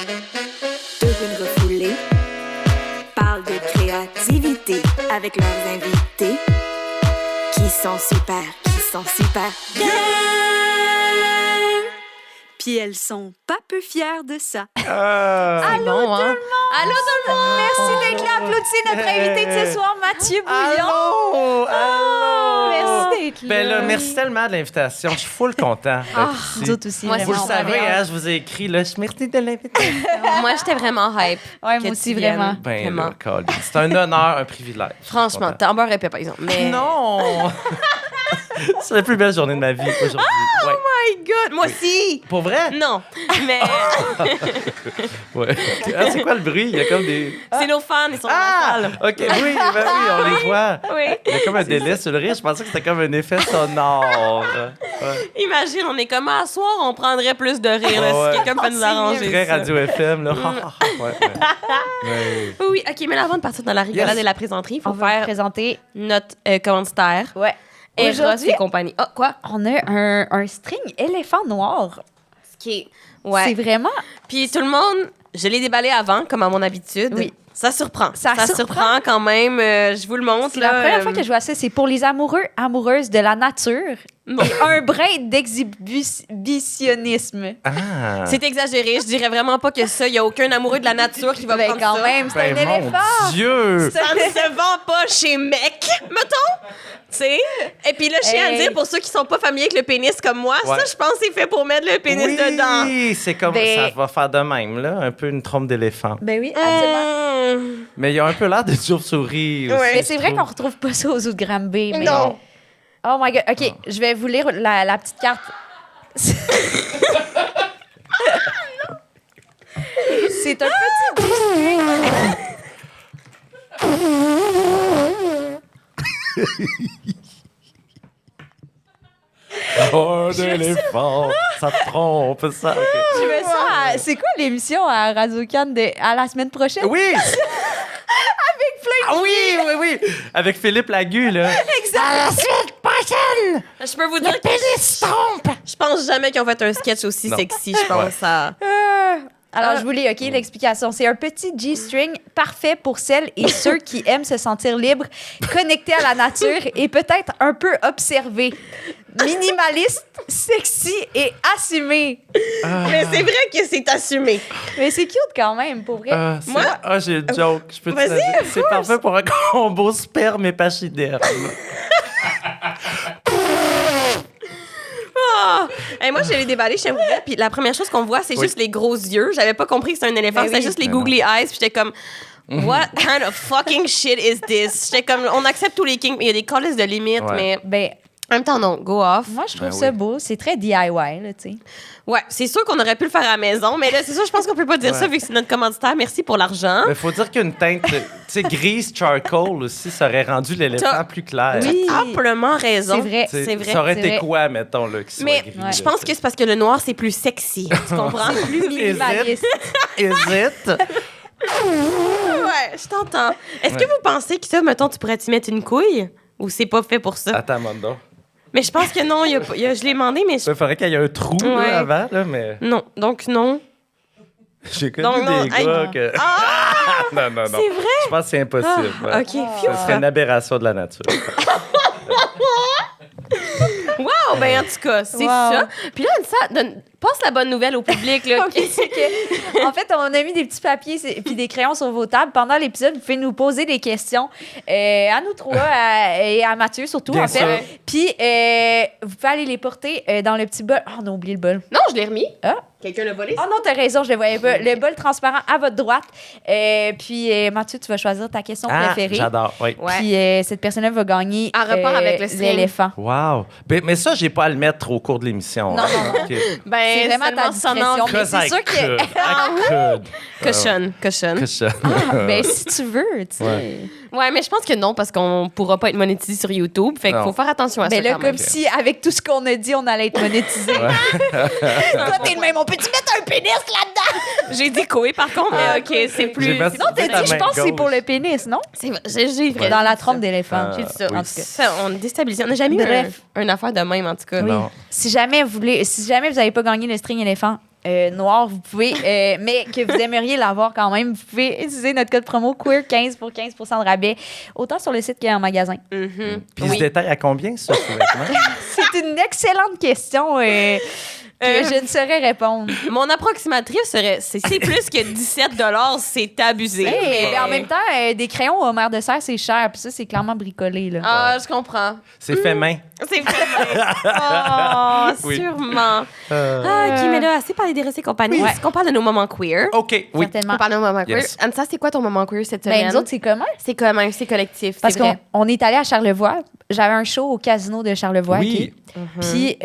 Deux brunes refoulées parlent de créativité avec leurs invités qui sont super bien. Puis elles sont pas peu fières de ça. Allô bon, hein? Allô tout le monde! Merci d'être là. Applaudissez notre invité de ce soir, Mathieu Bouillon. Allô! Merci d'être là. Ben là, merci tellement de l'invitation. Je suis full content d'être ici. Nous autres aussi, Moi, vraiment. Vous le on avait savez, hâte. hein, je vous ai écrit, là, merci de l'invitation. Moi, j'étais vraiment hype. Ouais, que moi aussi, tu viennes. vraiment. Ben Vraiment. là, Colin, c'est un honneur, un privilège. Franchement, Content. t'es en beurre épais, par exemple. Mais... Non! C'est la plus belle journée de ma vie aujourd'hui. Ouais. My God! Moi aussi! Pour vrai? Non, mais Ouais. Ah, c'est quoi le bruit? Il y a comme des... c'est nos fans, ils sont dans Ah! la salle. OK, oui, ben oui, on les voit. Oui. Il y a comme un délai sur le rire. Je pensais que c'était comme un effet sonore. Ouais. Imagine, on est comme à soir, on prendrait plus de rire là, Ouais. si quelqu'un peut nous arranger. Très ça. Radio FM, là. Ouais. Ouais. Oui, OK, mais là, avant de partir dans la rigolade Yes. et la plaisanterie, il faut On va faire présenter. notre commanditaire. Ouais. Eros Aujourd'hui, et compagnie. Ah, quoi? on a un string éléphant noir. Ce qui est... Ouais. C'est vraiment... Puis tout le monde, je l'ai déballé avant, comme à mon habitude. Oui. Ça surprend. Ça surprend. surprend quand même. Je vous le montre. C'est là, la première fois que je vois ça. C'est pour les amoureuses de la nature. Bon. Et un brin d'exhibitionnisme. Ah! C'est exagéré. Je dirais vraiment pas que ça. Il n'y a aucun amoureux de la nature qui va Ben, prendre quand ça. même, c'est Ben, un mon éléphant. Dieu! Ça ne se vend pas chez Mec, mettons. Tu sais? Et puis là, je tiens à Hey. dire, pour ceux qui sont pas familiers avec le pénis comme moi, Ouais. ça, je pense que c'est fait pour mettre le pénis dedans. Oui, c'est comme Ben- ça va faire de même, là. Un peu une trompe d'éléphant. Ben oui, absolument. Mais il y a un peu l'air de chauve-souris aussi. Ouais. Mais c'est je vrai trouve. qu'on retrouve pas ça aux zoo de Granby. Mais... Non. Oh my God. OK, je vais vous lire la petite carte. C'est un petit... Oh, d'éléphant! Ça te trompe, ça. OK. Je me sens à- C'est quoi l'émission à Radio-Can à la semaine prochaine? Oui! Avec plein de... oui! Avec Philippe Lagu, là. Je peux vous dire que je pense jamais qu'ils ont fait un sketch aussi Non. sexy, je pense. À... Alors, je vous lis, OK, l'explication. C'est un petit G-string parfait pour celles et ceux qui aiment se sentir libres, connectés à la nature et peut-être un peu observés. Minimaliste, sexy et assumé. Mais c'est vrai que c'est assumé. Mais c'est cute quand même, pour vrai. Moi? J'ai une joke. Je peux te Vas-y, la dire. C'est parfait pour un combo sperme et pachyderme. Hey, moi, je l'ai déballé chez vous, puis la première chose qu'on voit, c'est Oui. juste les gros yeux. J'avais pas compris que c'était un éléphant, Ben c'était oui. juste les Ben non. googly eyes, puis j'étais comme... What kind of fucking shit is this? J'étais comme, on accepte tous les kinks, mais il y a des calices de limites, Ouais. mais Ben, en même temps, non, go off. moi, je trouve Ben ça oui. beau. C'est très DIY, là, tu sais. Ouais, c'est sûr qu'on aurait pu le faire à la maison, mais là, c'est sûr, je pense qu'on peut pas dire Ouais. ça vu que c'est notre commanditaire. Merci pour l'argent. Il faut dire qu'une teinte, tu sais, grise charcoal aussi, ça aurait rendu l'éléphant T'as- plus clair. Oui. Amplement raison. C'est vrai. Tu sais, C'est vrai, Ça aurait c'est été vrai. quoi, mettons, là, qu'il soit Mais gris? je pense que c'est parce que le noir, c'est plus sexy. Tu comprends? Plus minimaliste. Hésite. Ouais, je t'entends. Est-ce que vous pensez que ça, mettons, tu pourrais t'y mettre une couille? Ou c'est pas fait pour ça? Attends, Mondo. Mais je pense que non, je l'ai demandé, mais Il faudrait qu'il y ait un trou là, Ouais. avant, là, mais non. Donc, non. j'ai connu Donc, non. des gars que... non, non. C'est vrai? Je pense que c'est impossible. Ah, ouais. OK. Ce serait une aberration de la nature. Wow, ben en tout cas, c'est Wow. ça. Puis là, passe la bonne nouvelle au public. Là. OK, c'est que, en fait, on a mis des petits papiers et puis des crayons sur vos tables. Pendant l'épisode, vous pouvez nous poser des questions à nous trois et à Mathieu surtout, Bien en fait. sûr. Puis, vous pouvez aller les porter dans le petit bol. Oh, on a oublié le bol. Non, je l'ai remis. Ah. Quelqu'un l'a volé? Oh non, t'as raison, je le voyais pas. Le bol transparent à votre droite. Puis, Mathieu, tu vas choisir ta question Ah, préférée. j'adore, oui. Ouais. Puis, cette personne-là va gagner En rapport avec le string. l'éléphant. Wow. Mais ça, j'ai pas à le mettre au cours de l'émission. Non, non, non. OK. Ben, C'est vraiment ta seulement son discrétion. envie. Mais Because c'est I sûr que- could. I could. Cochonne. Ah, ben, si tu veux, tu sais. Ouais. Ouais, mais je pense que non, parce qu'on pourra pas être monétisé sur YouTube. Fait qu'il Non. faut faire attention à Mais ça là, quand même. comme si, avec tout ce qu'on a dit, on allait être monétisé. Toi, t'es le même. On peut-tu mettre un pénis là-dedans? J'ai dit quoi, par contre, mais OK, c'est plus... J'ai pas- c'est- Non, t'as Ta dit, je main pense que c'est pour gauche. le pénis, non? C'est vrai, j'ai vrai. Dans la trompe d'éléphant. J'ai dit ça. oui. En tout cas, ça, on est déstabilisé. On n'a jamais eu Bref. une affaire de même, en tout cas. Oui. Non. Si jamais vous n'avez pas gagné le string éléphant, noir, vous pouvez, mais que vous aimeriez l'avoir quand même, vous pouvez utiliser notre code promo QUEER15 pour 15 % de rabais, autant sur le site qu'en magasin. Mhm. Puis il se détaille à combien, ce sous-vêtement? C'est une excellente question que je ne saurais répondre. Mon approximatrice serait, c'est plus que 17 $, c'est abusé. Mais en même temps, des crayons au mer de serre, c'est cher, puis ça, c'est clairement bricolé, là. Ah, je comprends. C'est fait main. C'est vraiment. Oh, Oui. sûrement. OK, mais là, assez parlé des récits et compagnie. Oui. Est-ce qu'on parle de nos moments queer? OK, oui. Certainement. On parle de nos moments queer. Yes. Anne-Sa, c'est quoi ton moment queer cette semaine? Ben, nous autres, c'est commun. C'est commun, c'est collectif, Parce c'est vrai. qu'on est allé à Charlevoix. J'avais un show au casino de Charlevoix. Oui. OK? Puis,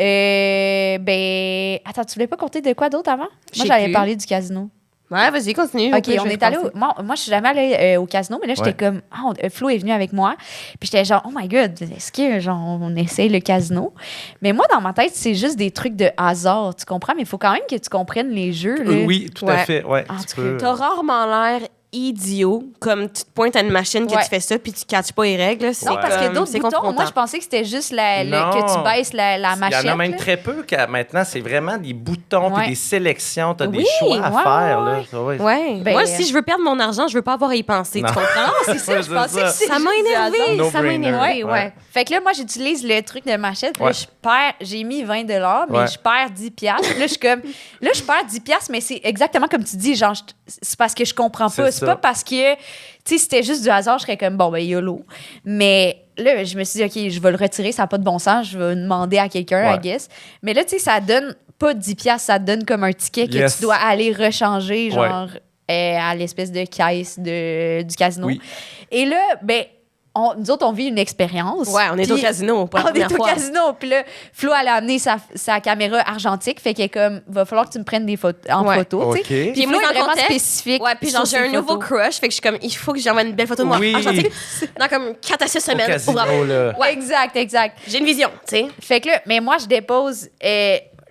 ben... Attends, tu voulais pas compter de quoi d'autre avant? Je Moi, sais j'allais plus. parler du casino. Ouais, vas-y, continue. OK, on est allé au... Moi, je suis jamais allée au casino, mais là, j'étais Ouais. comme... Flo est venu avec moi. Puis j'étais genre, oh my God, est-ce que, genre, on essaye le casino? Mais moi, dans ma tête, c'est juste des trucs de hasard, tu comprends? Mais il faut quand même que tu comprennes les jeux, là. Oui, tout Ouais. à fait. Ouais, En tu tout peux- T'as rarement l'air idiot, comme tu te pointes à une machine que Ouais. tu fais ça puis tu catches pas les règles. C'est Non, parce que comme- d'autres c'est boutons, moi, confrontant. je pensais que c'était juste Non. que tu baisses la machette. Il y en a même là. très peu maintenant. C'est vraiment des boutons Ouais. puis des sélections. Tu as Oui, des choix à ouais, faire. ouais, Là. ouais. Ça, ouais. Ouais. Ben, Moi, si je veux perdre mon argent, je veux pas avoir à y penser. Non. Tu comprends? C'est ça, je pensais que c'est Ça m'a juste du énervé. hasard. No Ça m'a brainer. énervé, Ouais. ouais. Fait que là, moi, j'utilise le truc de machette. Puis Ouais. là, j'ai mis 20 $, mais Ouais. je perds 10 piastres. Là, je suis comme, là, je perds 10 piastres, mais c'est exactement comme tu dis, genre, c'est parce que je comprends pas. C'est C'est ça. pas parce que, tu sais, si c'était juste du hasard, je serais comme, bon, ben, YOLO. Mais là, je me suis dit, OK, je vais le retirer, ça n'a pas de bon sens, je vais demander à quelqu'un, Ouais. I guess. Mais là, tu sais, ça donne pas 10 piastres, ça te donne comme un ticket que Yes. tu dois aller rechanger, Ouais. genre, à l'espèce de caisse du casino. Oui. Et là, ben, nous autres, on vit une expérience. Ouais, on est au Puis- casino, pas la on est première au fois. casino. Puis là, Flo, elle a amené sa caméra argentique. Fait qu'elle est comme, va falloir que tu me prennes des photos en Ouais. photo. tu sais. OK. Puis Puis Flo moi, est dans le vraiment contexte, spécifique. Ouais, puis genre, sur j'ai un ses nouveau photos. crush, fait que je suis comme, il faut que j'envoie une belle photo de moi Oui. argentique dans comme 4 à 6 Au semaines. casino, Ouvre- là. Ouais, exact. J'ai une vision, tu sais. Fait que là, mais moi, je dépose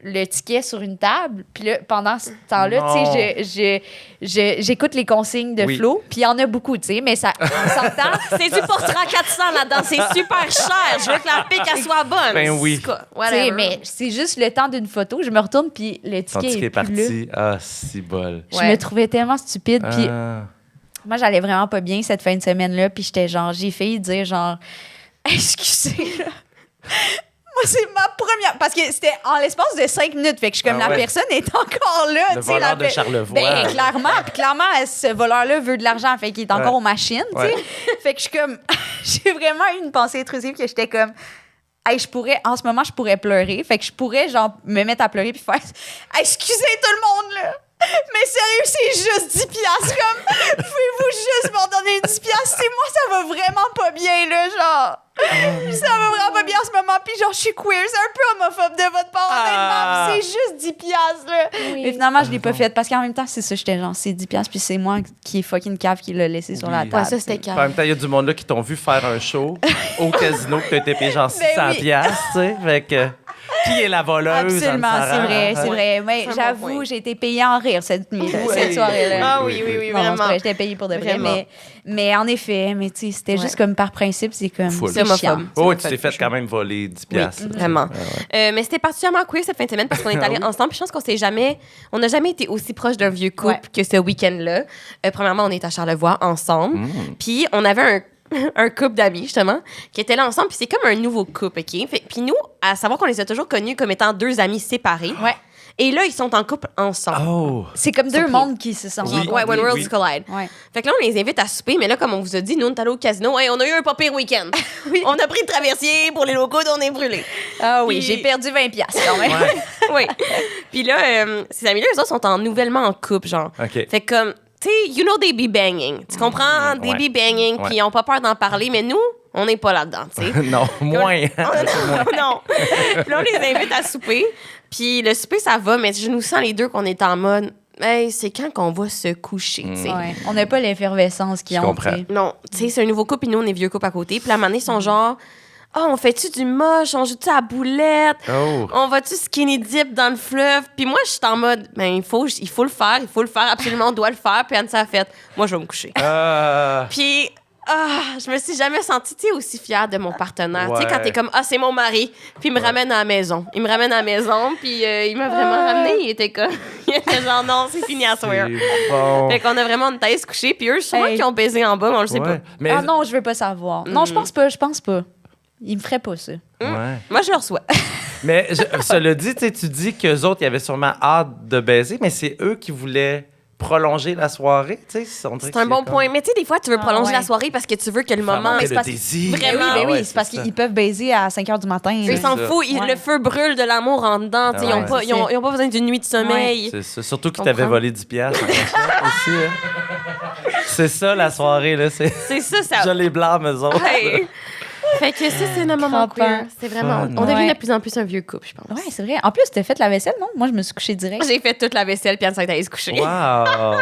le ticket sur une table. Puis là, pendant ce temps-là, tu sais, j'écoute les consignes de Oui. Flo. Puis il y en a beaucoup, tu sais, mais ça, on s'entend. C'est du portrait à 400 là-dedans, c'est super cher. Je veux que la pique, elle soit bonne. Ben oui. C'est quoi, Tu sais, whatever. mais c'est juste le temps d'une photo. Je me retourne, puis le Ton ticket ticket est est plus là. parti. Ah, si bol. Je Ouais. me trouvais tellement stupide. Puis Ah. moi, j'allais vraiment pas bien cette fin de semaine-là. Puis j'étais genre, j'ai failli dire genre, excusez, là. Moi, c'est ma première. Parce que c'était en l'espace de 5 minutes. Fait que je suis comme, Ah la ouais. personne est encore là. Le tu sais, voleur de la- Charlevoix. Ben, clairement. Puis clairement, ce voleur-là veut de l'argent. Fait qu'il est encore Ouais. aux machines, tu sais. Ouais. Fait que je suis comme, j'ai vraiment eu une pensée intrusive que j'étais comme, hey, en ce moment, je pourrais pleurer. Fait que je pourrais, genre, me mettre à pleurer puis faire, hey, excusez tout le monde, là. Mais sérieux, c'est juste 10 piastres. Comme, pouvez-vous juste m'en donner 10 piastres? C'est moi, ça va vraiment pas bien, là, genre. Ça va vraiment pas bien en ce moment. Puis genre, je suis queer. C'est un peu homophobe de votre part, Ah. honnêtement. Puis c'est juste 10 piastres, là. Mais finalement, je l'ai pas fait. Parce qu'en même temps, c'est ça, j'étais genre, c'est 10 piastres. Puis c'est moi qui est fucking cave qui l'a laissé sur la Oui. table. Ouais, ça, c'était En calme. même temps, il y a du monde là qui t'ont vu faire un show au casino que t'as été payé genre 600 Ben oui. piastres, tu sais. Fait que, qui est la voleuse? Absolument, Anne c'est Sarah? vrai, c'est Ouais. vrai. Mais C'est un bon j'avoue, point. j'ai été payée en rire cette nuit, Oui. cette soirée-là. Ah oui, oui, oui, Non, c'est vraiment. vrai, j'étais payée pour de vrai. Vraiment. Mais en effet, mais tu sais, c'était juste comme par principe, c'est comme. Full. C'est C'est chiant. homophobe. Oh, tu t'es fait quand même voler 10 piastres. Vraiment. Mais c'était particulièrement queer cette fin de semaine parce qu'on est allés Ah oui. ensemble. Puis je pense on n'a jamais été aussi proche d'un vieux couple Ouais. que ce week-end-là. Premièrement, on est à Charlevoix ensemble. Puis on avait un couple d'amis, justement, qui étaient là ensemble. Puis c'est comme un nouveau couple, OK? Puis nous, à savoir qu'on les a toujours connus comme étant deux amis séparés. Ouais. Et là, ils sont en couple ensemble. Oh! C'est comme deux Surpris. mondes qui se sont Oui. rencontrés. Ouais, When oui, Worlds oui. Collide. Ouais. Fait que là, on les invite à souper, mais là, comme on vous a dit, nous, on est allés au casino. Hey, on a eu un pas pire week-end. On a pris le traversier pour les locaux, on est brûlés. Ah oui, Puis- j'ai perdu 20 piastres quand même. Oui. Puis là, ces amis-là, eux autres sont nouvellement en couple, genre. OK. Fait que comme, tu sais, you know they be banging. Tu comprends? They ouais. be banging, Ouais. puis ils ont pas peur d'en parler, mais nous, on n'est pas là-dedans, tu sais. Non, moins. Non. Puis là, on les invite à souper. Puis le souper, ça va, mais je nous sens les deux qu'on est en mode, hey, c'est quand qu'on va se coucher, tu sais. Ouais. On n'a pas l'effervescence qu'ils Je ont. comprends. tu sais. Non, tu sais, c'est un nouveau couple, puis nous, on est vieux couple à côté. Puis là, à un moment donné, ils sont genre, oh, on fait-tu du moche? On joue-tu à boulette? Oh! On va-tu skinny dip dans le fleuve? Puis moi, je suis en mode, ben, il faut le faire absolument, on doit le faire. Puis Anne, ça a fait, moi, je vais me coucher. Ah! Puis je me suis jamais sentie, tu sais, aussi fière de mon partenaire. Tu sais, quand Ouais. t'es comme, c'est mon mari, puis il me ramène à la maison. Il me ramène à la maison, puis il m'a vraiment ramené. Il était comme, il était genre, non, c'est fini à soir. C'est bon. Fait qu'on a vraiment une tête couchée, puis eux, sûrement Hey. qu'ils ont baisé en bas, mais on le sait Ouais. pas. Mais, Ah non, je veux pas savoir. Non, je pense pas. Il me ferait pas ça. ouais. Moi, je le reçois. Mais cela dit, tu dis qu'eux autres, ils avaient sûrement hâte de baiser, mais c'est eux qui voulaient prolonger la soirée. C'est un bon point. Mais tu sais, des fois, tu veux prolonger ouais. la soirée parce que tu veux que le moment. Mais c'est le parce- désir. Vraiment. Ben oui, Ah ouais, c'est parce ça. qu'ils peuvent baiser à 5 h du matin. Ils s'en ça. foutent. Ouais. Le feu brûle de l'amour en dedans. Tu sais, Ah ils, ont ouais. pas, ils, ont, ils ont pas besoin d'une nuit de sommeil. C'est ça. Surtout qu'ils Comprends. t'avaient volé 10 piastres. aussi. Hein. C'est ça, la soirée. Là. C'est ça, ça. Je les blâme, eux autres. Ouais. Fait que ça, c'est un moment Crampant. queer. C'est vraiment. Fun. On devient Ouais. de plus en plus un vieux couple, je pense. Ouais, c'est vrai. En plus, t'as fait la vaisselle, non? Moi, je me suis couchée direct. J'ai fait toute la vaisselle, puis Anne-Sainte allait se coucher. Wow!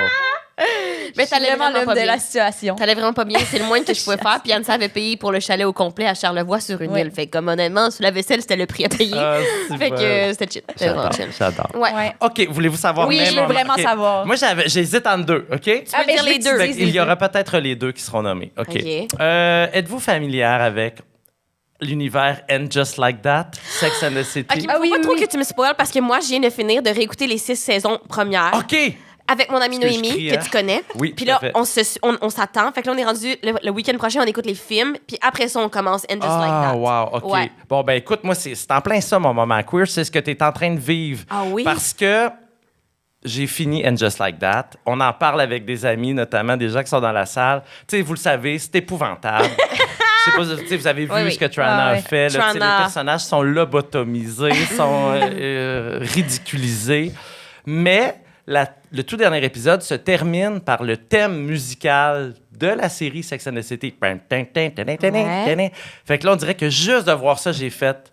Mais t'allais vraiment vraiment l'homme pas de bien. la situation. T'allais vraiment pas bien, c'est le moins que je pouvais faire. Puis Anne avait payé pour le chalet au complet à Charlevoix sur une Ouais. île. Fait que, comme honnêtement, sur la vaisselle, c'était le prix à payer. Ah, Fait que c'était chill. C'était vraiment J'adore, chill. j'adore. Ouais. Ouais. OK, voulez-vous savoir Oui, même je veux vraiment OK. savoir. Moi, j'hésite entre deux, OK? Tu peux dire les deux. Fait qu'il y aura peut-être les deux qui seront nommés. OK. OK. Êtes-vous familière avec l'univers And Just Like That, Sex and the City? OK, mais faut pas trop que tu me spoiles parce que moi, je viens de finir de réécouter les 6 saisons premières OK! avec mon ami Excuse, je Noémie, crie, que hein? tu connais. Oui, Puis tout à là, fait. on s'attend. Fait que là, on est rendu le week-end prochain, on écoute les films. Puis après ça, on commence And Just Like Ah, That. wow, OK. Ouais. Bon, ben écoute, moi, c'est en plein ça, mon moment queer. C'est ce que tu es en train de vivre. Ah oui? Parce que j'ai fini And Just Like That. On en parle avec des amis, notamment des gens qui sont dans la salle. Tu sais, vous le savez, c'est épouvantable. Je sais pas, tu sais, vous avez vu Oui, oui. ce que Trana Ah, a ouais. fait. Là, tu sais, Trana. les personnages sont lobotomisés, sont ridiculisés. Mais le tout dernier épisode se termine par le thème musical de la série Sex and the City. Ouais. Fait que là, on dirait que juste de voir ça, j'ai fait...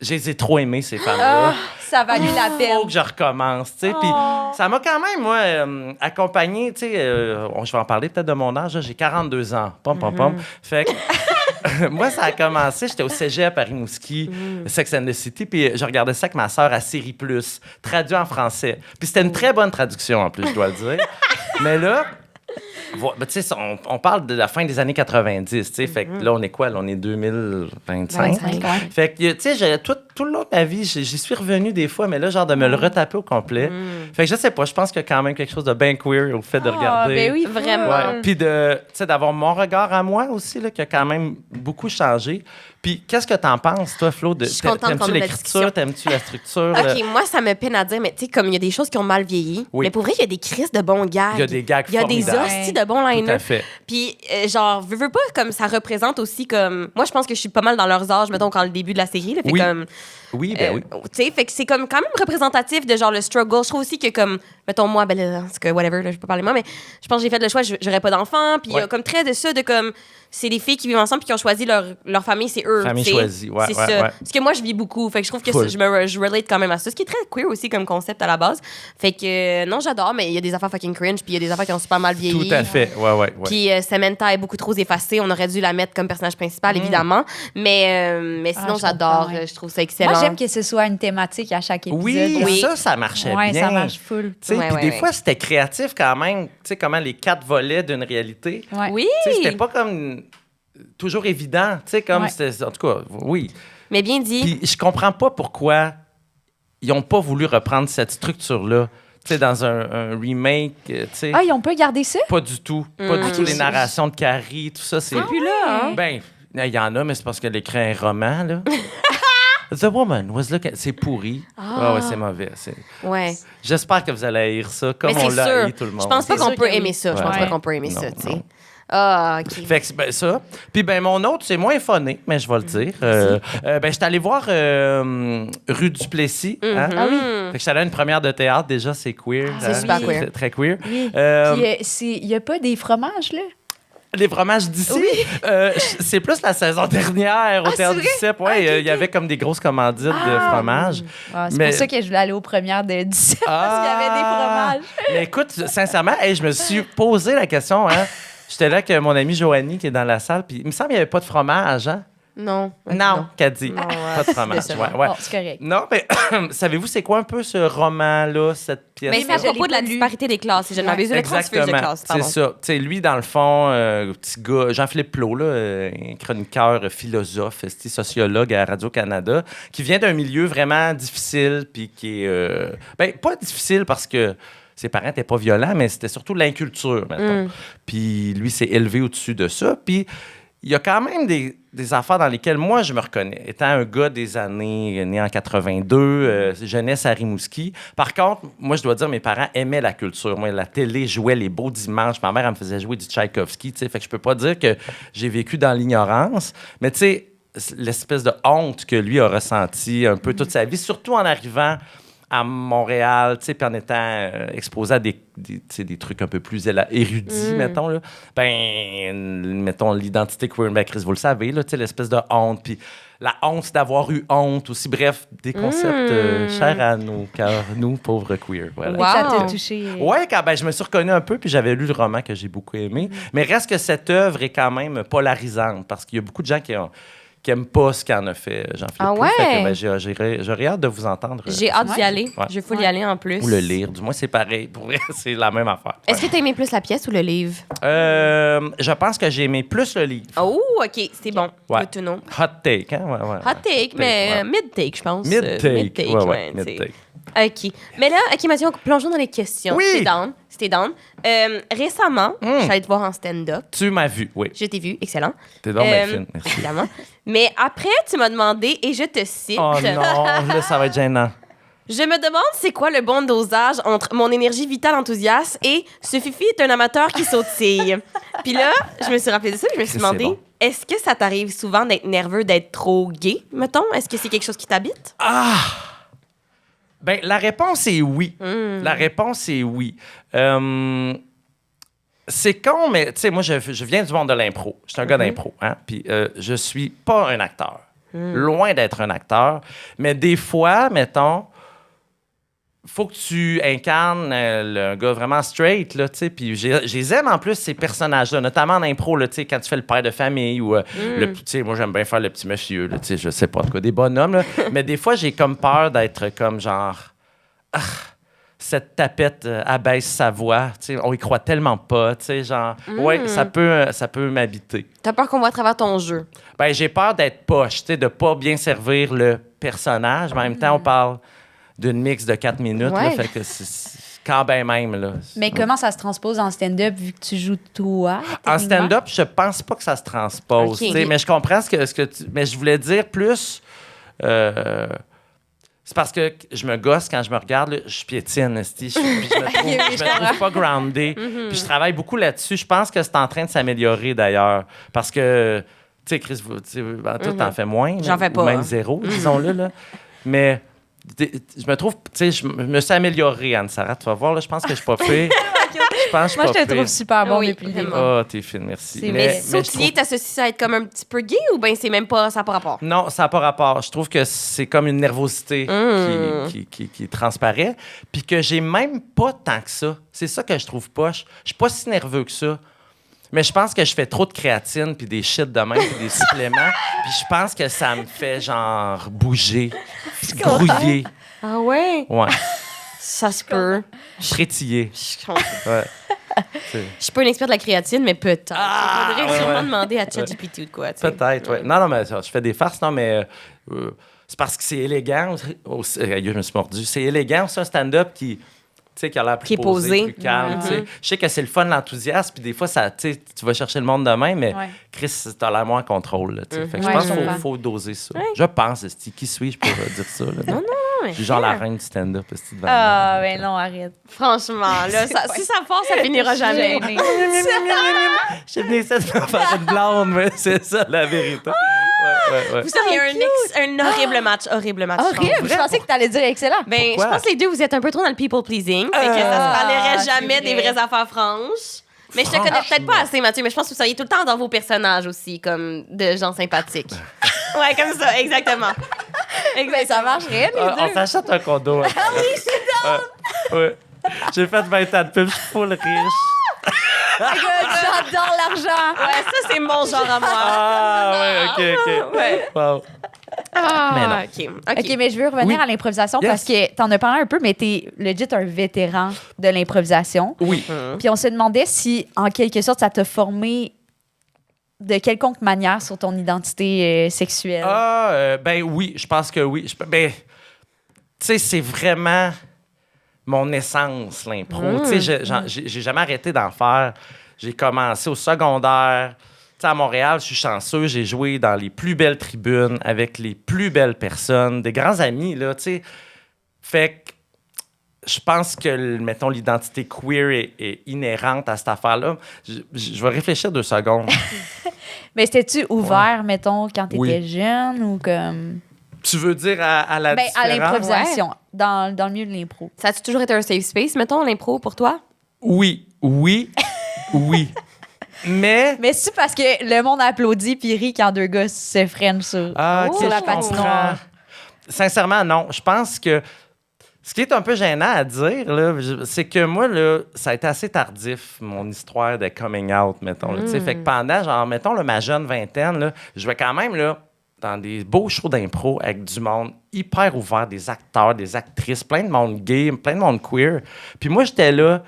Je les ai trop aimés, ces femmes-là. Ah, ça a valu la peine. Faut que je recommence, tu sais. Puis ça m'a quand même, moi, accompagné, tu sais, je vais en parler peut-être de mon âge, là, j'ai 42 ans. Pom, pom, pom. Fait que moi, ça a commencé, j'étais au cégep à Rimouski, Sex and the City, puis je regardais ça avec ma sœur à Série Plus, traduit en français. Puis c'était une très bonne traduction, en plus, je dois le dire. Mais là... Ben, tu sais, on parle de la fin des années 90, tu sais. Fait que là, on est quoi? Là, on est 2025. 25, ouais. Fait que, tu sais, tout le long de ma vie, j'y suis revenu des fois, mais là, genre de me le retaper au complet. Fait que je sais pas, je pense qu'il y a quand même quelque chose de bien queer au fait de regarder. Ben oui, Vraiment. Ouais. Puis de, tu sais, d'avoir mon regard à moi aussi, là, qui a quand même beaucoup changé. Puis qu'est-ce que t'en penses, toi, Flo? Je suis contente qu'on T'aimes-tu ait la discussion. l'écriture? T'aimes-tu la structure? OK, moi, ça me peine à dire, mais tu sais, comme il y a des choses qui ont mal vieilli, Oui. mais pour vrai, il y a des crises de bons gags. Il y a des gags Il y a des formidables. hosties de bons Tout liners. à fait. Puis, genre, veux pas, comme ça représente aussi comme. Moi, je pense que je suis pas mal dans leurs âges, mettons, quand le début de la série. Là, fait Oui. comme. Oui, ben oui. Tu sais, fait que c'est comme quand même représentatif de genre le struggle. Je trouve aussi que comme, mettons moi, ben là, c'est que whatever, là, je peux pas parler moi, mais je pense que j'ai fait le choix, j'aurais pas d'enfants, puis il y a Ouais. comme très de ça, de comme, c'est les filles qui vivent ensemble puis qui ont choisi leur famille, c'est eux. Famille tu sais. choisie, ouais, c'est ouais, ça. ouais. Parce que moi, je vis beaucoup, fait que je trouve que Full. je relate quand même à ça, ce qui est très queer aussi comme concept à la base. Fait que non, j'adore, mais il y a des affaires fucking cringe, puis il y a des affaires qui ont super mal vieilli. Tout à fait, ouais. Puis Samantha est beaucoup trop effacée. On aurait dû la mettre comme personnage principal, évidemment. Mais sinon, je j'adore. comprends, ouais. Je trouve ça excellent. Moi, j'aime que ce soit une thématique à chaque épisode. Oui, Oui. ça marchait Ouais, bien. ça marche full. Tu sais, Ouais, puis ouais, des ouais. fois, c'était créatif quand même. Tu sais, comment les 4 volets d'une réalité. Ouais. Oui. Tu sais, c'était pas comme toujours évident. Tu sais, comme Ouais. c'était... En tout cas, oui. Mais bien dit. Puis je comprends pas pourquoi ils ont pas voulu reprendre cette structure-là. Tu sais, dans un remake, tu sais. Ah, ils ont pas gardé ça? Pas du tout. Pas du Ok. tout. Les narrations de Carrie, tout ça, c'est... Puis là, hein? Ben, il y en a, mais c'est parce qu'elle écrit un roman, là. The Woman was looking... C'est pourri. Ah ouais, c'est mauvais. Ouais. J'espère que vous allez haïr ça, comme Mais on c'est l'a sûr. haï tout le monde. Je pense pas C'est qu'on sûr peut que oui. aimer ça. Je pense Ouais. pas qu'on peut aimer Non, ça, tu sais. non. Ah, OK. Fait que ben, ça. Puis ben mon autre, c'est moins phoné, mais je vais le dire. Ben j'étais allé voir Rue Duplessis. Hein? Ah oui. Fait que j'étais allé à une première de théâtre. Déjà, c'est queer. c'est super C'est queer. Très queer. Oui. Euh, Puis, il y a pas des fromages, là? Les fromages d'ici, c'est plus la saison dernière au Théâtre du CEP. Ouais, il y avait comme des grosses commandites de fromage. Ah, c'est Mais- pour ça que je voulais aller aux premières de 17 parce qu'il y avait des fromages. Mais écoute, sincèrement, hey, je me suis posé la question. Hein. J'étais là avec mon amie Joanie qui est dans la salle, puis il me semble qu'il n'y avait pas de fromage. Hein? Non. Non, Caddy. Non, Pas de fromage. c'est Ouais, ouais. Bon, c'est correct. Non, mais savez-vous, c'est quoi un peu ce roman-là, cette pièce? Mais c'est à je l'ai propos de la pas lu. disparité des classes. Si je ne m'abuse, le transfert de classe. C'est Pardon. ça. Tu sais, lui, dans le fond, petit gars, Jean-Philippe Plot, là, un chroniqueur, philosophe, sociologue à Radio-Canada, qui vient d'un milieu vraiment difficile, puis qui est... pas difficile parce que ses parents n'étaient pas violents, mais c'était surtout l'inculture, mettons. Puis lui s'est élevé au-dessus de ça, puis il y a quand même des affaires dans lesquelles moi, je me reconnais. Étant un gars des années, né en 82, jeunesse à Rimouski. Par contre, moi, je dois dire, mes parents aimaient la culture. Moi, la télé jouait les beaux dimanches. Ma mère, elle me faisait jouer du Tchaïkovski, tu sais. Fait que je peux pas dire que j'ai vécu dans l'ignorance. Mais tu sais, l'espèce de honte que lui a ressenti un peu toute sa vie, surtout en arrivant à Montréal, tu sais, puis en étant exposé à des trucs un peu plus érudits, mettons, là. Mettons, l'identité queer, Chris, vous le savez, là, tu sais, l'espèce de honte, puis la honte d'avoir eu honte aussi. Bref, des concepts chers à nos cœurs, nous, pauvres queer. Voilà. Wow. Ça t'a touché. Ouais, je me suis reconnu un peu, puis j'avais lu le roman que j'ai beaucoup aimé. Mais reste que cette œuvre est quand même polarisante, parce qu'il y a beaucoup de gens qui n'aime pas ce qu'en a fait Jean-Philippe Ah Plot. ouais? Fait que, j'aurais hâte de vous entendre. J'ai hâte d'y aller. Ouais. Je veux y aller en plus. Ou le lire. Du moins, c'est pareil. Pour vrai, c'est la même affaire. Est-ce que tu as aimé plus la pièce ou le livre? Je pense que j'ai aimé plus le livre. Oh, OK. C'est bon. Ouais. Good to know. Hot take, hein? Ouais. Hot take, mais ouais. mid-take, je pense. Mid-take. Ouais, tu sais. mid-take. OK. Mais là, OK, Mathieu, plongeons dans les questions. Oui. C'était down. Récemment, je suis allée te voir en stand-up. Tu m'as vu, oui. Je t'ai vu. Excellent. T'es donc bien fine, merci. Évidemment. Mais après, tu m'as demandé, et je te cite... Oh non, là, ça va être gênant. Je me demande c'est quoi le bon dosage entre mon énergie vitale enthousiaste et ce Fifi est un amateur qui sautille. Puis là, je me suis rappelé de ça, puis je me suis C'est demandé, bon. est-ce que ça t'arrive souvent d'être nerveux, d'être trop gay, mettons? Est-ce que c'est quelque chose qui t'habite? Ben, la réponse est oui. La réponse est oui. C'est con, mais tu sais, moi, je viens du monde de l'impro. Je suis un gars d'impro, hein? Puis je suis pas un acteur. Loin d'être un acteur. Mais des fois, mettons, faut que tu incarnes un gars vraiment straight, là, tu sais. Puis je les aime en plus, ces personnages-là, notamment en impro, là, tu sais, quand tu fais le père de famille ou tu sais, moi, j'aime bien faire le petit monsieur, là, tu sais, je sais pas, en tout cas, des bonhommes, là. Mais des fois, j'ai comme peur d'être comme genre... cette tapette abaisse sa voix, tu sais, on y croit tellement pas, tu sais, genre... Ouais, ça peut m'habiter. T'as peur qu'on voit à travers ton jeu. Ben, j'ai peur d'être poche, tu sais, de pas bien servir le personnage, mais en même temps, on parle d'une mix de 4 minutes, là, Ouais. fait que c'est quand ben même, là. Mais comment ça se transpose en stand-up vu que tu joues toi? En techniquement? stand-up, je pense pas que ça se transpose, Ok. tu sais, mais je comprends ce que tu... Mais je voulais dire plus... c'est parce que je me gosse quand je me regarde, là, je piétine, esti, puis je me trouve pas groundé. Puis je travaille beaucoup là-dessus. Je pense que c'est en train de s'améliorer, d'ailleurs, parce que... Tu sais, Chris, toi, t'en fais moins. J'en fais ou pas, même hein. zéro, disons-le, là. Mais... je me trouve, tu sais, je me suis améliorée, Anne-Sarah. Tu vas voir, là, je pense que je suis pas pire. Je pense que je suis Moi, je pas te trouve pire. super bon Oui, depuis le début. vraiment. Oh, t'es fine, merci. C'est- Mais je sautiller, trouve- t'associes ça à être comme un petit peu gay ou bien c'est même pas, ça n'a pas rapport? Non, ça n'a pas rapport. Je trouve que c'est comme une nervosité qui transparaît, puis que j'ai même pas tant que ça. C'est ça que je trouve poche. Je suis pas si nerveux que ça. Mais je pense que je fais trop de créatine, puis des shit de même, puis des suppléments, puis je pense que ça me fait, genre, bouger, brouiller. Ah ouais? Ouais, Ça se peut. frétiller. Je comprends. Ouais. Je suis pas une experte de la créatine, mais peut-être. Il faudrait ouais, sûrement ouais. demander à ChatGPT ou de quoi, tu sais. Peut-être, oui. Non, mais je fais des farces, non, mais c'est parce que c'est élégant. Je me suis mordu. C'est élégant, c'est un stand-up qui a l'air plus Qui est posé. plus calme. Tu sais. Je sais que c'est le fun, l'enthousiasme, puis des fois, ça, tu vas chercher le monde demain, mais Ouais. Chris, t'as l'air moins en contrôle. Là, tu sais. Fait que je Ouais, pense je qu'il comprends. faut doser ça. Je pense, esti, qui suis-je pour dire ça? Là? Non, mais Je suis genre la fier. reine du stand-up. esti, devant Ah, moi. ben non, arrête. Franchement, là, si ça force, ça finira jamais. Gênée. J'ai venu ici de me faire une blonde, mais c'est ça la vérité. Ouais. Vous seriez un horrible match. Horrible match. je Horrible, je pensais que t'allais dire excellent. Ben, je Pourquoi? pense que les deux, vous êtes un peu trop dans le people pleasing. Fait que ça se parlerait c'est jamais vrai. des vraies affaires franches. Mais je te connais peut-être pas assez, Mathieu, mais je pense que vous seriez tout le temps dans vos personnages aussi, comme de gens sympathiques. Ouais, comme ça, exactement. Ben, ça marcherait, les On deux. s'achète un condo. Ah oui, je suis ouais. J'ai fait 20 ans de pub, je suis full riche. J'adore l'argent. Ouais, ça, c'est mon genre à moi. Ah, ouais, OK. Ouais. Wow. Mais non. OK, mais je veux revenir Oui. à l'improvisation Yes. parce que t'en as parlé un peu, mais t'es legit un vétéran de l'improvisation. Oui. Puis on se demandait si, en quelque sorte, ça t'a formé de quelconque manière sur ton identité sexuelle. Ben oui, je pense que oui. Ben, tu sais, c'est vraiment mon essence, l'impro. Tu sais, j'ai jamais arrêté d'en faire. J'ai commencé au secondaire. Tu sais, à Montréal, je suis chanceux. J'ai joué dans les plus belles tribunes avec les plus belles personnes, des grands amis, là, tu sais. Fait que je pense que, mettons, l'identité queer est inhérente à cette affaire-là. Je vais réfléchir 2 secondes. Mais c'était-tu ouvert, mettons, quand t'étais Oui. jeune ou comme... Tu veux dire à la Ben, à différence? l'improvisation, dans le milieu de l'impro. Ça a-tu toujours été un safe space, mettons, l'impro, pour toi? Oui. Mais... Mais c'est parce que le monde applaudit puis rit quand 2 gars se freinent sur OK, sur la je patinoire. comprends. Sincèrement, non. Je pense que ce qui est un peu gênant à dire, là, c'est que moi, là, ça a été assez tardif, mon histoire de coming out, mettons. Là, tu sais. Fait que pendant, genre, mettons, là, ma jeune vingtaine, là, je jouais quand même là, dans des beaux shows d'impro avec du monde hyper ouvert, des acteurs, des actrices, plein de monde gay, plein de monde queer. Puis moi, j'étais là,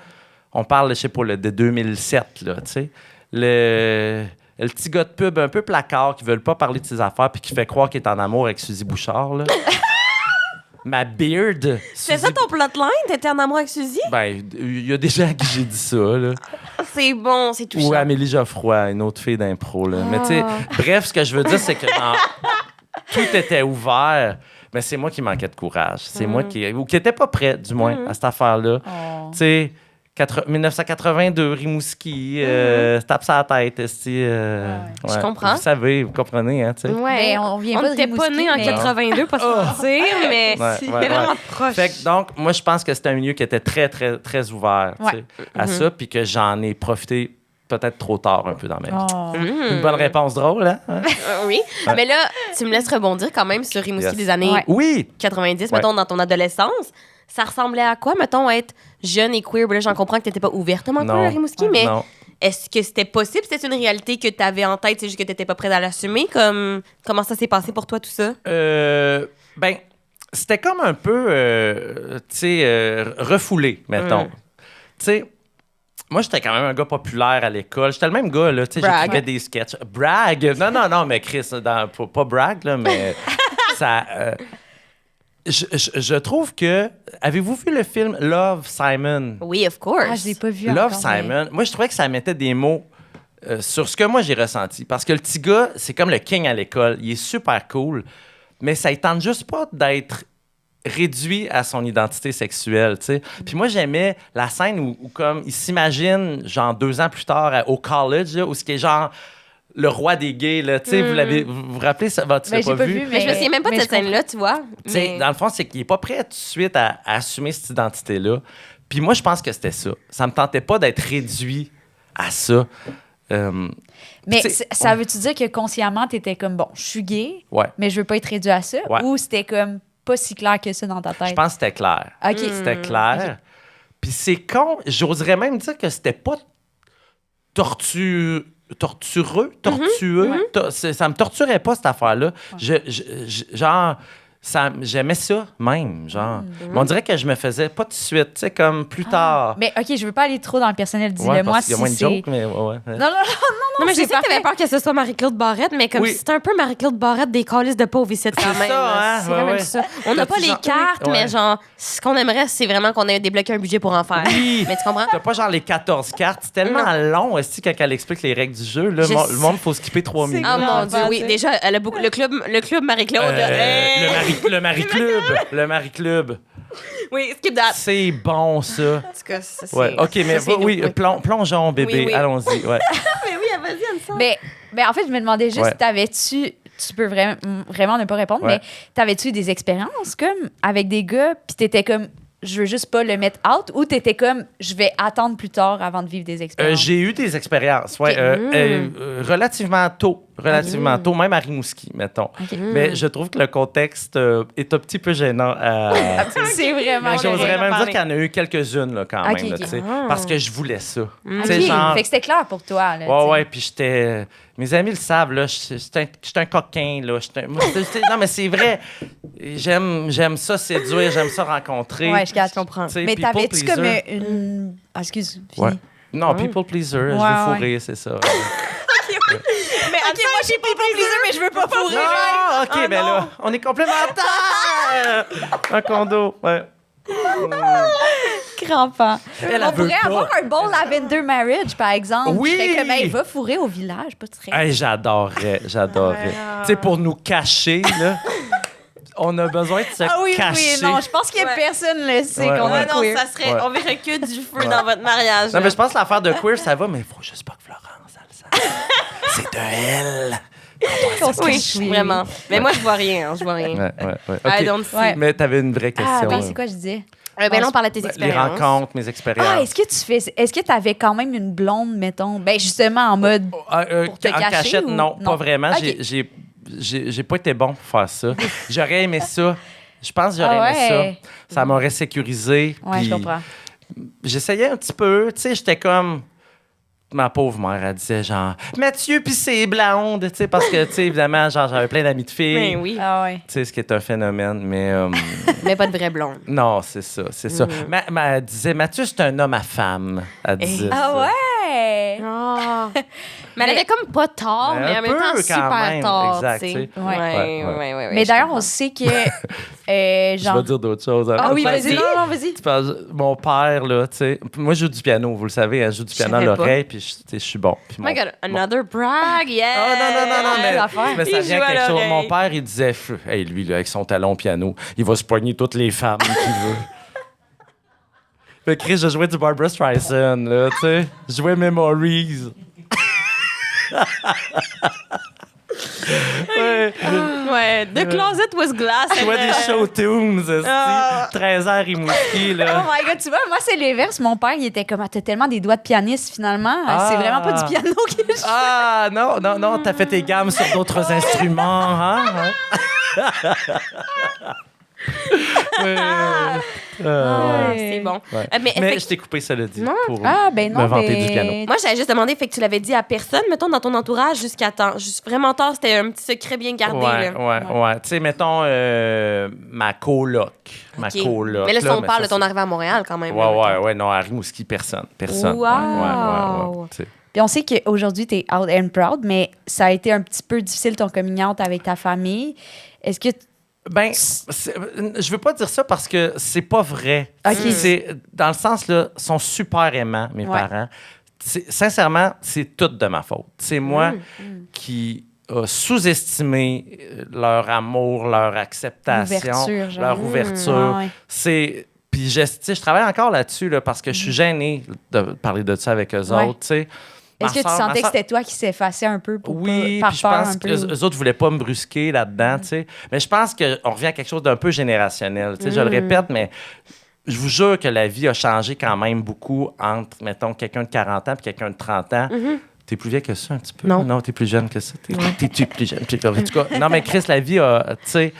on parle, je sais pas, là, de 2007, là, tu sais. Le petit gars de pub un peu placard qui veut pas parler de ses affaires puis qui fait croire qu'il est en amour avec Suzy Bouchard, là. Ma beard. C'est ça ton plotline? T'étais en amour avec Suzy? Ben, il y a des gens à qui j'ai dit ça, là. C'est bon, c'est touchant. Ou Amélie Geoffroy, une autre fille d'impro, là. Mais tu sais, bref, ce que je veux dire, c'est que tout était ouvert, mais c'est moi qui manquais de courage. C'est moi ou qui était pas prêt, du moins, à cette affaire-là. Oh. Tu sais, 1982, Rimouski, se tape sa tête, Je comprends. Vous savez, vous comprenez, hein, tu sais. Ouais. Ben, on vient pas de n'était pas Rimouski, nés en mais- 82, pas se mentir, mais Ouais, vraiment ouais. proche. Fait que donc, moi, je pense que c'était un milieu qui était très, très, très ouvert tu sais, Ouais. à ça, puis que j'en ai profité peut-être trop tard un peu dans ma vie. Oh. Une bonne réponse drôle, hein? Oui. Mais là, tu me laisses rebondir quand même sur Rimouski Yes. des années Ouais. Oui! 90, Ouais. mettons, dans ton adolescence. Ça ressemblait à quoi, mettons, être jeune et queer? Ben là, j'en comprends que t'étais pas ouvertement queer à Rimouski, mais Non. est-ce que c'était possible? C'était une réalité que t'avais en tête, c'est juste que t'étais pas prête à l'assumer? Comment ça s'est passé pour toi, tout ça? Ben, c'était comme un peu, tu sais, refoulé, mettons. Tu sais, moi, j'étais quand même un gars populaire à l'école. J'étais le même gars, là, tu sais, Brag. j'écrivais des sketchs. Brag! Non, mais Chris, pas brag, là, mais ça... je trouve que... Avez-vous vu le film Love, Simon? Oui, of course. Ah, je l'ai pas vu Love, encore, mais- Simon. Moi, je trouvais que ça mettait des mots sur ce que moi, j'ai ressenti. Parce que le petit gars, c'est comme le king à l'école. Il est super cool, mais ça ne tente juste pas d'être réduit à son identité sexuelle, tu sais. Puis moi, j'aimais la scène où comme, il s'imagine, genre 2 ans plus tard, au college, là, où ce qui est genre le roi des gays, là, tu sais, vous vous rappelez, ça, tu Ben, l'as j'ai pas pas vu? vu, Mais je me souviens même pas de mais cette je comprends. scène-là, tu vois. Tu sais, Mais- dans le fond, c'est qu'il est pas prêt tout de suite à assumer cette identité-là. Puis moi, je pense que c'était ça. Ça me tentait pas d'être réduit à ça. Mais tu sais, ça veut-tu dire que consciemment, t'étais comme, bon, je suis gay, Ouais. mais je veux pas être réduit à ça? Ouais. Ou c'était comme pas si clair que ça dans ta tête? Je pense que c'était clair. OK. C'était clair. Puis c'est con. J'oserais même dire que c'était pas tortueux. Ça me torturait pas, cette affaire-là. Genre, j'aimais ça même, genre. Mais on dirait que je me faisais pas tout de suite, tu sais, comme plus tard. Mais OK, je veux pas aller trop dans le personnel. Dis-le Ouais, moi parce qu'il y a moins si de c'est... jokes, mais ouais. Non, Non, mais je c'est sais que t'avais peur que ce soit Marie-Claude Barrette, mais comme Oui. si c'était un peu Marie-Claude Barrette des calices de pauvres ici quand C'est même. ça, là. hein? C'est Ouais, quand même ouais. ça. On n'a T'as-tu pas les genre- cartes, Ouais. mais genre, ce qu'on aimerait, c'est vraiment qu'on ait débloqué un budget pour en faire. Oui. Mais tu comprends? T'as pas genre les 14 cartes. C'est tellement long, est-ce quand elle explique les règles du jeu. Là, Je le sais. monde, faut skipper 3 minutes. Ah Non, mon Dieu, pas oui. assez. Déjà, elle a beaucoup... le club Marie-Claude. Le Marie-Club. Le Marie-Club. Oui, skip that. C'est bon, ça. En tout cas, ça, c'est... Ouais. OK, mais ça, c'est oui, nous. plongeons, bébé. Oui, oui. Allons-y. Ouais. Mais oui, vas-y, Anne-Sandra. Mais en fait, je me demandais juste, Ouais. t'avais-tu... Tu peux vraiment ne pas répondre, Ouais. mais t'avais-tu eu des expériences comme avec des gars, puis t'étais comme je veux juste pas le mettre out, ou t'étais comme, je vais attendre plus tard avant de vivre des expériences? J'ai eu des expériences, ouais, relativement tôt, même à Rimouski, mettons. Mais je trouve que le contexte est un petit peu gênant. C'est vraiment Mais j'oserais correct. même dire qu'il y en a eu quelques-unes là, quand Ok, même, là, ok. tu sais, parce que je voulais ça. Tu OK, sais, genre, fait que c'était clair pour toi. Là, tu sais. ouais, puis j'étais. Mes amis le savent, là, j'étais un coquin, là. Non, mais c'est vrai. J'aime ça séduire, j'aime ça rencontrer. Ouais, je comprends. Tu sais, Mais people t'avais-tu comme pleaser. une... Ah, excuse, Ouais. fini. Non, people pleaser, je veux Ouais. fourrer, c'est ça. Mais OK, moi, j'ai pas plaisir, mais je veux pas fourrer. Non, OK, ben là, on est complémentaires! Un condo, ouais. Crampant. Elle On veut pourrait pas. avoir un bon lavender marriage, par exemple. Oui! Je serais comme, hey, va fourrer au village, pas de stress. Hey, j'adorerais. Tu sais, pour nous cacher, là, on a besoin de se Ah oui, cacher. oui, non, je pense que Ouais. personne ne le sait Ouais, qu'on ouais. est Non, queer. ça serait... Ouais. On verrait que du feu Ouais. dans votre mariage. Non, là. mais je pense que l'affaire de queer, ça va, mais il faut juste pas que Florence, elle le sache. C'est de elle. Qu'on se Oui, cache, vraiment. Mais moi, je vois rien. Je vois rien. Ouais. I OK. don't see. Ouais. Mais t'avais une vraie question. Ah, ben, là. c'est quoi je disais? Ben là, on parlait de tes Les expériences. rencontres, mes expériences. Ah, est-ce que tu avais quand même une blonde, mettons? Ben, justement, en mode. Pour te En cacher cachette, ou- non, non? pas vraiment. OK. J'ai pas été bon pour faire ça. J'aurais aimé ça. Je pense que j'aurais Ah aimé ouais. ça. Ça m'aurait sécurisé. Ouais, puis je comprends. J'essayais un petit peu. Tu sais, j'étais comme... Ma pauvre mère, elle disait genre Mathieu pis c'est blonde, tu sais, parce que, tu sais, évidemment, genre, j'avais plein d'amis de filles. Ben oui. Ah, ouais. Tu sais, ce qui est un phénomène, mais Mais pas de vraie blonde. non, c'est ça, c'est ça. Elle disait Mathieu, c'est un homme à femme. Elle disait Ah, ça. ouais! Ah. Mais elle avait comme pas tort, Mais mais un en même peu, temps quand super même, tort. exact, tu sais. tu sais. Ouais. Mais je d'ailleurs, comprends. on sait que. Je genre. vais dire d'autres choses. Ah oui, Après. vas-y. Non, vas-y. Tu parles- Mon père, là, tu sais, moi, je joue du piano, vous le savez, hein, je joue du piano à savais pas. l'oreille, puis tu sais, je suis bon. Puis Oh my God, another brag, yeah! Ah, non, mais, l'affaire. mais ça Il vient joue à quelque chose. l'oreille. Mon père, il disait, hey, lui, là, avec son talon piano, il va se poigner toutes les femmes qu'il veut. Fait que Chris, je jouais du Barbra Streisand, là, tu sais. Je jouais Memories. Ouais. Ouais, The Closet was glass. Je jouais des show tunes, Ah. 13h Rimouski, Oh là. my god, tu vois, moi, c'est l'inverse. Mon père, il était comme, ah, t'as tellement des doigts de pianiste, finalement. Ah. C'est vraiment pas du piano que je joue. Ah, non, t'as fait tes gammes sur d'autres instruments, hein? Ouais. Ah, c'est bon. Ouais. Mais, Mais fait- je t'ai coupé, ça le dit, Non. pour Ah, ben non, me vanter mais... du piano. moi, j'avais juste demandé, fait que tu l'avais dit à personne, mettons, dans ton entourage, jusqu'à temps. Juste vraiment tard, c'était un petit secret bien gardé. Ouais, là. ouais. Tu sais, mettons ma coloc. Ma Ok. coloc. Mais là, si on parle de ça, ton arrivée à Montréal, quand même. Ouais. Non, à Rimouski, personne. Wow. Ouais. Tu sais. Puis on sait qu'aujourd'hui, t'es out and proud, mais ça a été un petit peu difficile, ton coming out avec ta famille. Est-ce que... Ben, je veux pas dire ça parce que c'est pas vrai. Ok. C'est dans le sens là, ils sont super aimants mes Ouais. parents. Sincèrement, c'est tout de ma faute. C'est moi qui a sous-estimé leur amour, leur acceptation, L'ouverture, genre. leur ouverture. Ouais. C'est puis tu sais, je travaille encore là-dessus là, parce que je suis gêné de parler de ça avec eux Ouais. autres. Tu sais. Est-ce que tu sentais que c'était toi qui s'effaçait un peu pour Oui, pas, puis je par peur pense un que peu? eux autres voulaient pas me brusquer là-dedans, tu sais. Mais je pense qu'on revient à quelque chose d'un peu générationnel. Tu sais, je le répète, mais je vous jure que la vie a changé quand même beaucoup entre, mettons, quelqu'un de 40 ans et quelqu'un de 30 ans. T'es plus vieux que ça un petit peu? Non. T'es plus jeune que ça. T'es plus jeune. En tout cas, non, mais Chris, la vie a, tu sais...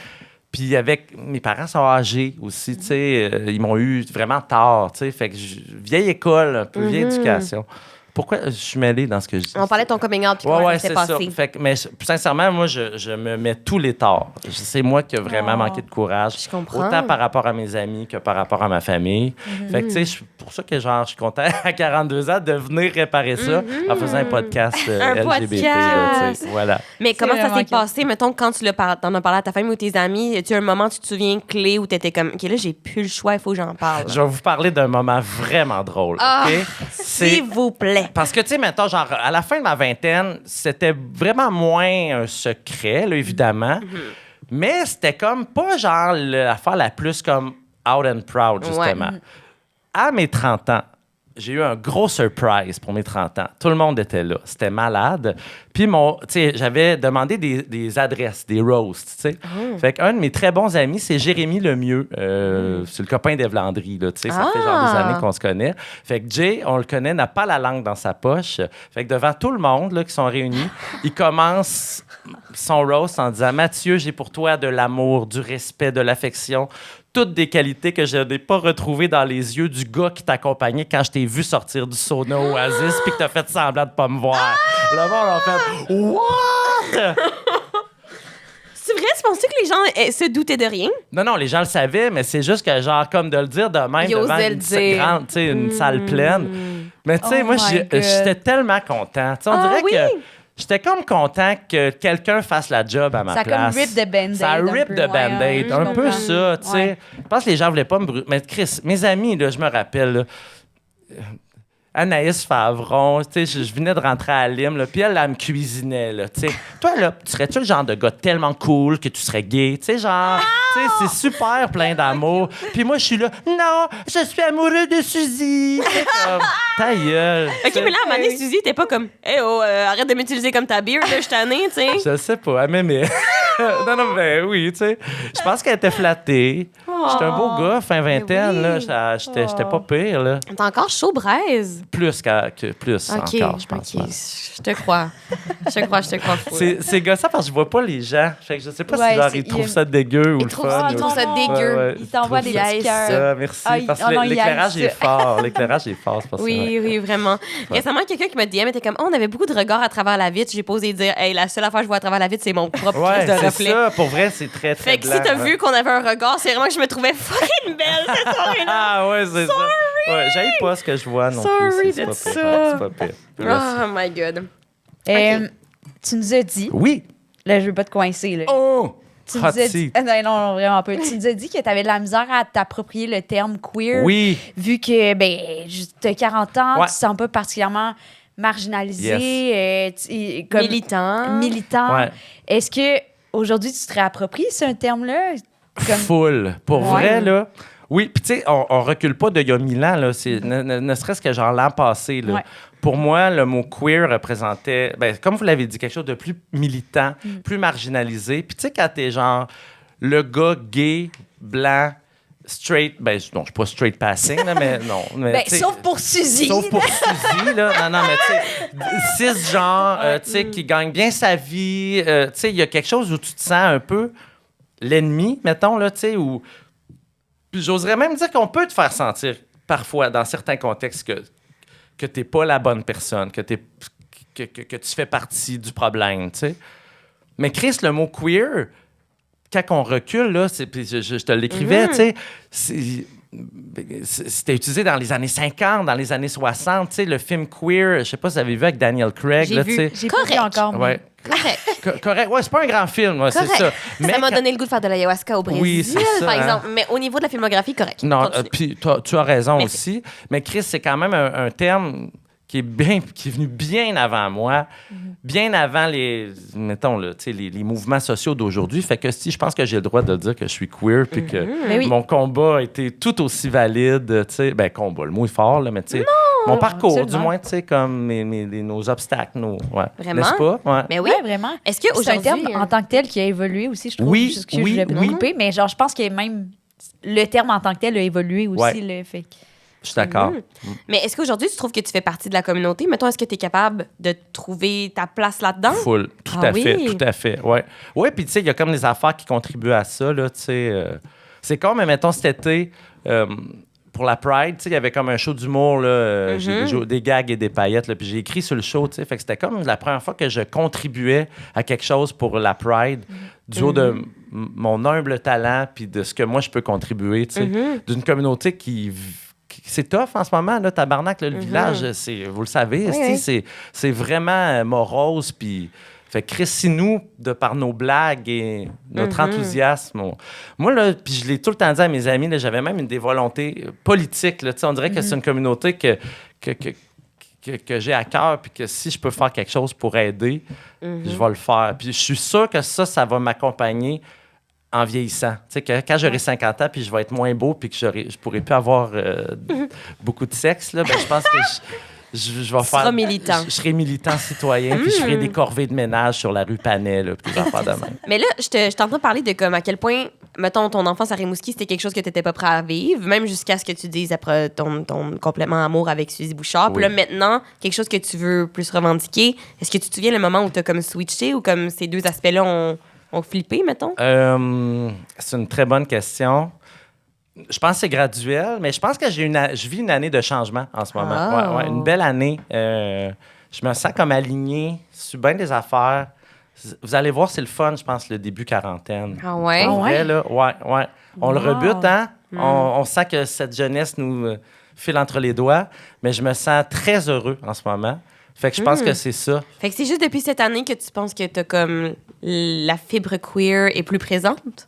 Puis avec mes parents sont âgés aussi, tu sais, ils m'ont eu vraiment tard, tu sais, fait que vieille école, un peu vieille éducation. Pourquoi je suis mêlé dans ce que je dis? On parlait de ton coming out, puis comment ça s'est c'est passé. ça. Fait que, mais sincèrement, moi, je me mets tous les torts. C'est moi qui ai vraiment manqué de courage. Je comprends. Autant par rapport à mes amis que par rapport à ma famille. Fait que, tu sais, pour ça que, genre, je suis content à 42 ans de venir réparer ça en faisant un podcast Un LGBT. Là, tu sais. Voilà. Mais comment ça vraiment s'est cute. passé, mettons, quand tu t'en as parlé à ta famille ou tes amis? Tu as un moment, tu te souviens, clé où tu étais comme, OK, là, j'ai plus le choix, il faut que j'en parle. Je vais vous parler d'un moment vraiment drôle. Ah, OK? S'il vous plaît. Parce que, tu sais, mettons, genre, à la fin de ma vingtaine, c'était vraiment moins un secret, là, évidemment. Mais c'était comme pas, genre, l'affaire la plus comme out and proud, justement. À mes 30 ans, j'ai eu un gros surprise pour mes 30 ans. Tout le monde était là. C'était malade. Puis, j'avais demandé des adresses, des roasts, tu sais. Fait qu'un de mes très bons amis, c'est Jérémy Lemieux. C'est le copain d'Ève Landry, là, tu sais. Ça fait genre des années qu'on se connaît. Fait que Jay, on le connaît, n'a pas la langue dans sa poche. Fait que devant tout le monde, là, qui sont réunis, il commence son roast en disant « Mathieu, j'ai pour toi de l'amour, du respect, de l'affection. » Toutes des qualités que je n'ai pas retrouvées dans les yeux du gars qui t'accompagnait quand je t'ai vu sortir du sauna Oasis puis que t'as fait semblant de pas me voir. Le monde a fait « What? » C'est vrai, tu pensais que les gens se doutaient de rien? Non, les gens le savaient, mais c'est juste que, genre, comme de le dire de même Ils devant osaient le dire. grande, tu sais, une salle pleine. Mais tu sais, moi, my God. j'étais tellement content. Tu sais, on dirait que j'étais comme content que quelqu'un fasse la job à ma Ça a place. comme rip de Band-Aid. Ça un rip peu. de Band-Aid. je Un peu comprends. ça, tu sais. Ouais. Je pense que les gens voulaient pas me brûler. Mais Chris, mes amis, là, je me rappelle, là, Anaïs Favron, tu sais, je venais de rentrer à Lime, là, puis elle me cuisinait, là, tu sais. Toi, là, tu serais-tu le genre de gars tellement cool que tu serais gay? Tu sais, genre, tu sais, c'est super plein d'amour. Puis moi, je suis là, non, je suis amoureux de Suzy. Tu sais, comme, ta gueule. OK, mais là, à un moment donné, Suzy, t'es pas comme « Hey, arrête de m'utiliser comme ta beer, là, je suis tannée, tu sais. » Je sais pas, elle m'aimait. non, ben oui, tu sais. Je pense qu'elle était flattée. J'étais un beau gars, fin vingtaine, oui. là. J'étais pas pire, là. T'es encore chaud, braise. Plus encore, je pense. OK, ouais. je te crois. Je te crois fou. C'est gossant parce que je vois pas les gens. Fait que je sais pas Ouais, si genre, c'est- ils trouvent il- ça dégueu ou Ils le trouvent fun. ils ou- trouvent ça non. dégueu. Ouais, Ils t'envoient trouvent des petits ça. cœurs. Merci. Ah, parce oh non, que il l'éclairage aime est ça. fort. L'éclairage est fort, c'est pour ça. Oui, vraiment. Récemment, quelqu'un qui m'a DM était comme « Oh, on avait beaucoup de regards à travers la vitre. » J'ai posé dire « Hey, la seule affaire que je vois à travers la vitre, c'est mon propre Ouais, crise de c'est reflet. » ça. Pour vrai, c'est très, très Fait que si blanc, t'as ouais. vu qu'on avait un regard, c'est vraiment que je me trouvais fucking belle cette soirée-là. Ah ouais, c'est ça. Ouais, j'aille pas ce que je vois non Sorry plus. C'est d'être pas pire. ça. C'est pas pire. Merci. Oh my God. Tu nous as dit, Oui. là, je veux pas te coincer, là. Oh! Tu Hot nous as dit, seat. non, vraiment pas. Tu nous as dit que tu avais de la misère à t'approprier le terme queer. Oui. Vu que, tu as 40 ans, Ouais. tu te sens pas particulièrement marginalisé, comme Militant. militant. Ouais. Est-ce que aujourd'hui tu te réappropries ce terme-là? Comme... Full. Pour Ouais. vrai, là. Oui, puis tu sais, on recule pas d'il y a 1000 ans, là. C'est, ne serait-ce que genre l'an passé, là. Ouais. Pour moi, le mot queer représentait, comme vous l'avez dit, quelque chose de plus militant, plus marginalisé. Puis tu sais, quand t'es genre le gars gay, blanc, straight, non, je suis pas straight passing, là, mais non. Mais, tu sais, sauf pour Suzy. Sauf pour Suzy, là. Non, mais tu sais, cisgenre, tu sais, qui gagne bien sa vie. Tu sais, il y a quelque chose où tu te sens un peu l'ennemi, mettons, là, tu sais, où... Puis j'oserais même dire qu'on peut te faire sentir, parfois, dans certains contextes, que t'es pas la bonne personne, que tu fais partie du problème, tu sais. Mais Chris, le mot queer, quand on recule, là, puis je te l'écrivais, tu sais, c'était utilisé dans les années 50, dans les années 60, tu sais, le film Queer, je sais pas si vous avez vu avec Daniel Craig, J'ai là, vu. tu sais. J'ai pas vu Correct. encore. moi. Ouais. Correct. Correct. Ouais, c'est pas un grand film, ouais, c'est Correct. ça. Ça m'a quand- donné le goût de faire de l'ayahuasca au Brésil, Oui, c'est ça, par hein. exemple. Mais au niveau de la filmographie, correct. Non, Continue. puis tu as raison Merci. aussi. Mais Chris, c'est quand même un terme qui est venu bien avant moi, bien avant mettons, là, tu sais, les mouvements sociaux d'aujourd'hui. Fait que si je pense que j'ai le droit de dire que je suis queer, puis que Mais oui. mon combat a été tout aussi valide, tu sais, combat, le mot est fort, là, mais tu sais, mon parcours, absolument. du moins, tu sais, comme nos obstacles, ouais. Vraiment? N'est-ce pas? Ouais. Mais oui. Ouais, vraiment. Est-ce que C'est un aujourd'hui, terme en tant que tel qui a évolué aussi, je trouve. Oui, Juste que je oui, voulais pas oui. couper, mais genre, je pense que même le terme en tant que tel a évolué aussi. Ouais. Le fait. Je suis d'accord. Mais est-ce qu'aujourd'hui, tu trouves que tu fais partie de la communauté? Mettons, est-ce que tu es capable de trouver ta place là-dedans? Full. Tout Ah à fait, oui? tout à fait. Ouais. Ouais, puis tu sais, il y a comme des affaires qui contribuent à ça, là, tu sais. C'est comme, mettons, cet été, pour la Pride, tu sais, il y avait comme un show d'humour, là, j'ai des gags et des paillettes, là, puis j'ai écrit sur le show, tu sais, fait que c'était comme la première fois que je contribuais à quelque chose pour la Pride, du haut de mon humble talent, puis de ce que moi, je peux contribuer, tu sais, d'une communauté qui c'est tough en ce moment, là, tabarnak, là, le village, vous le savez, Oui. c'est vraiment morose, puis... Fait que Chris, si nous, de par nos blagues et notre enthousiasme, moi, là, puis je l'ai tout le temps dit à mes amis, là, j'avais même des volontés politiques, là, tu sais, on dirait que c'est une communauté que j'ai à cœur, puis que si je peux faire quelque chose pour aider, je vais le faire. Puis je suis sûr que ça va m'accompagner en vieillissant. Tu sais, que quand j'aurai 50 ans, puis je vais être moins beau, puis que je pourrai plus avoir beaucoup de sexe, là, ben, je pense que je vais Tu seras faire... militant. Je serai militant citoyen, puis je ferai des corvées de ménage sur la rue Panay, là, puis des affaires de même. Mais là, je t'entends parler de comme à quel point, mettons, ton enfance à Rimouski, c'était quelque chose que tu n'étais pas prêt à vivre, même jusqu'à ce que tu dises après ton complètement amour avec Suzy Bouchard. Puis là, maintenant, quelque chose que tu veux plus revendiquer. Est-ce que tu te souviens le moment où tu as comme switché ou comme ces deux aspects-là ont flippé, mettons? C'est une très bonne question. Je pense que c'est graduel, mais je pense que je vis une année de changement en ce moment. Oh. Ouais, une belle année. Je me sens comme aligné sur bien des affaires. Vous allez voir, c'est le fun, je pense, le début quarantaine. Ah ouais? Pour vrai, là, ouais. On le Wow. rebute, hein? On sent que cette jeunesse nous file entre les doigts, mais je me sens très heureux en ce moment. Fait que je pense que c'est ça. Fait que c'est juste depuis cette année que tu penses que t'as comme la fibre queer est plus présente?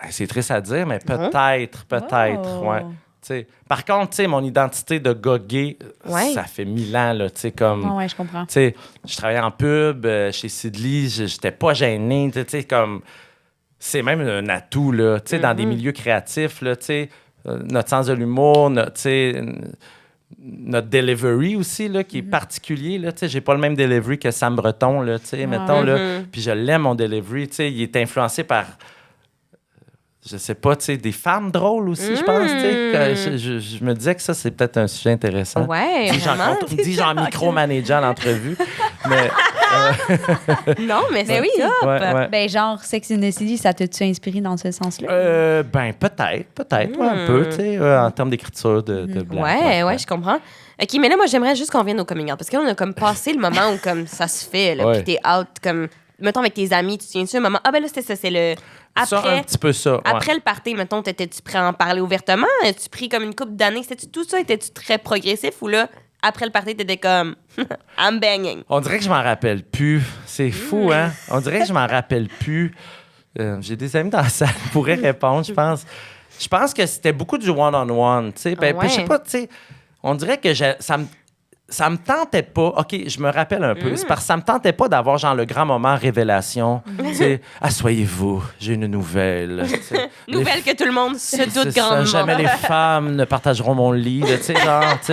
Ben, c'est triste à dire, mais peut-être, Oh. ouais. T'sais, par contre, tu sais, mon identité de gars gay, Ouais. ça fait 1000 ans, là, tu sais, comme... Ouais, je comprends. Tu sais, je travaillais en pub chez Sidley, j'étais pas gêné, tu sais, comme... C'est même un atout, là, tu sais, dans des milieux créatifs, là, tu sais, notre sens de l'humour, tu sais, notre delivery aussi, là, qui est particulier, là, tu sais, j'ai pas le même delivery que Sam Breton, là, tu sais, mettons, là, puis je l'aime, mon delivery, tu sais, il est influencé par... Je sais pas, tu sais, des femmes drôles aussi, je pense, tu sais. Je me disais que ça, c'est peut-être un sujet intéressant. Ouais, vraiment. Dis-je en micro-manageant l'entrevue. Mais, Non, mais c'est top. ouais. Ben, genre, Sex and the City, ça t'a-tu inspiré dans ce sens-là? Ben, peut-être, ouais, un peu, tu sais, en termes d'écriture de blagues. Ouais, je comprends. OK, mais là, moi, j'aimerais juste qu'on vienne au coming out. Parce que là, on a comme passé le moment où comme ça se fait, là, Ouais. puis t'es out, comme... Mettons, avec tes amis, tu te souviens-tu un moment? Ah, ben là, c'était ça, c'est le... Ça, Après, un petit peu ça, ouais. après le party, mettons, t'étais-tu prêt à en parler ouvertement? As-tu pris comme une couple d'années? C'était-tu tout ça? Étais-tu très progressif? Ou là, après le party, t'étais comme... I'm banging. On dirait que je m'en rappelle plus. C'est fou, hein? On dirait que je m'en rappelle plus. J'ai des amis dans la salle qui pourraient répondre, je pense. Je pense que c'était beaucoup du one-on-one, tu sais. Ben, Ah ouais. je sais pas, tu sais, on dirait que ça me tentait pas. OK, je me rappelle un peu. C'est parce que ça me tentait pas d'avoir, genre, le grand moment révélation. Tu sais, asseyez-vous, j'ai une nouvelle. Tu sais, Nouvelle que tout le monde se c'est doute ça, grandement. jamais les femmes ne partageront mon lit. là, Tu sais, genre, tu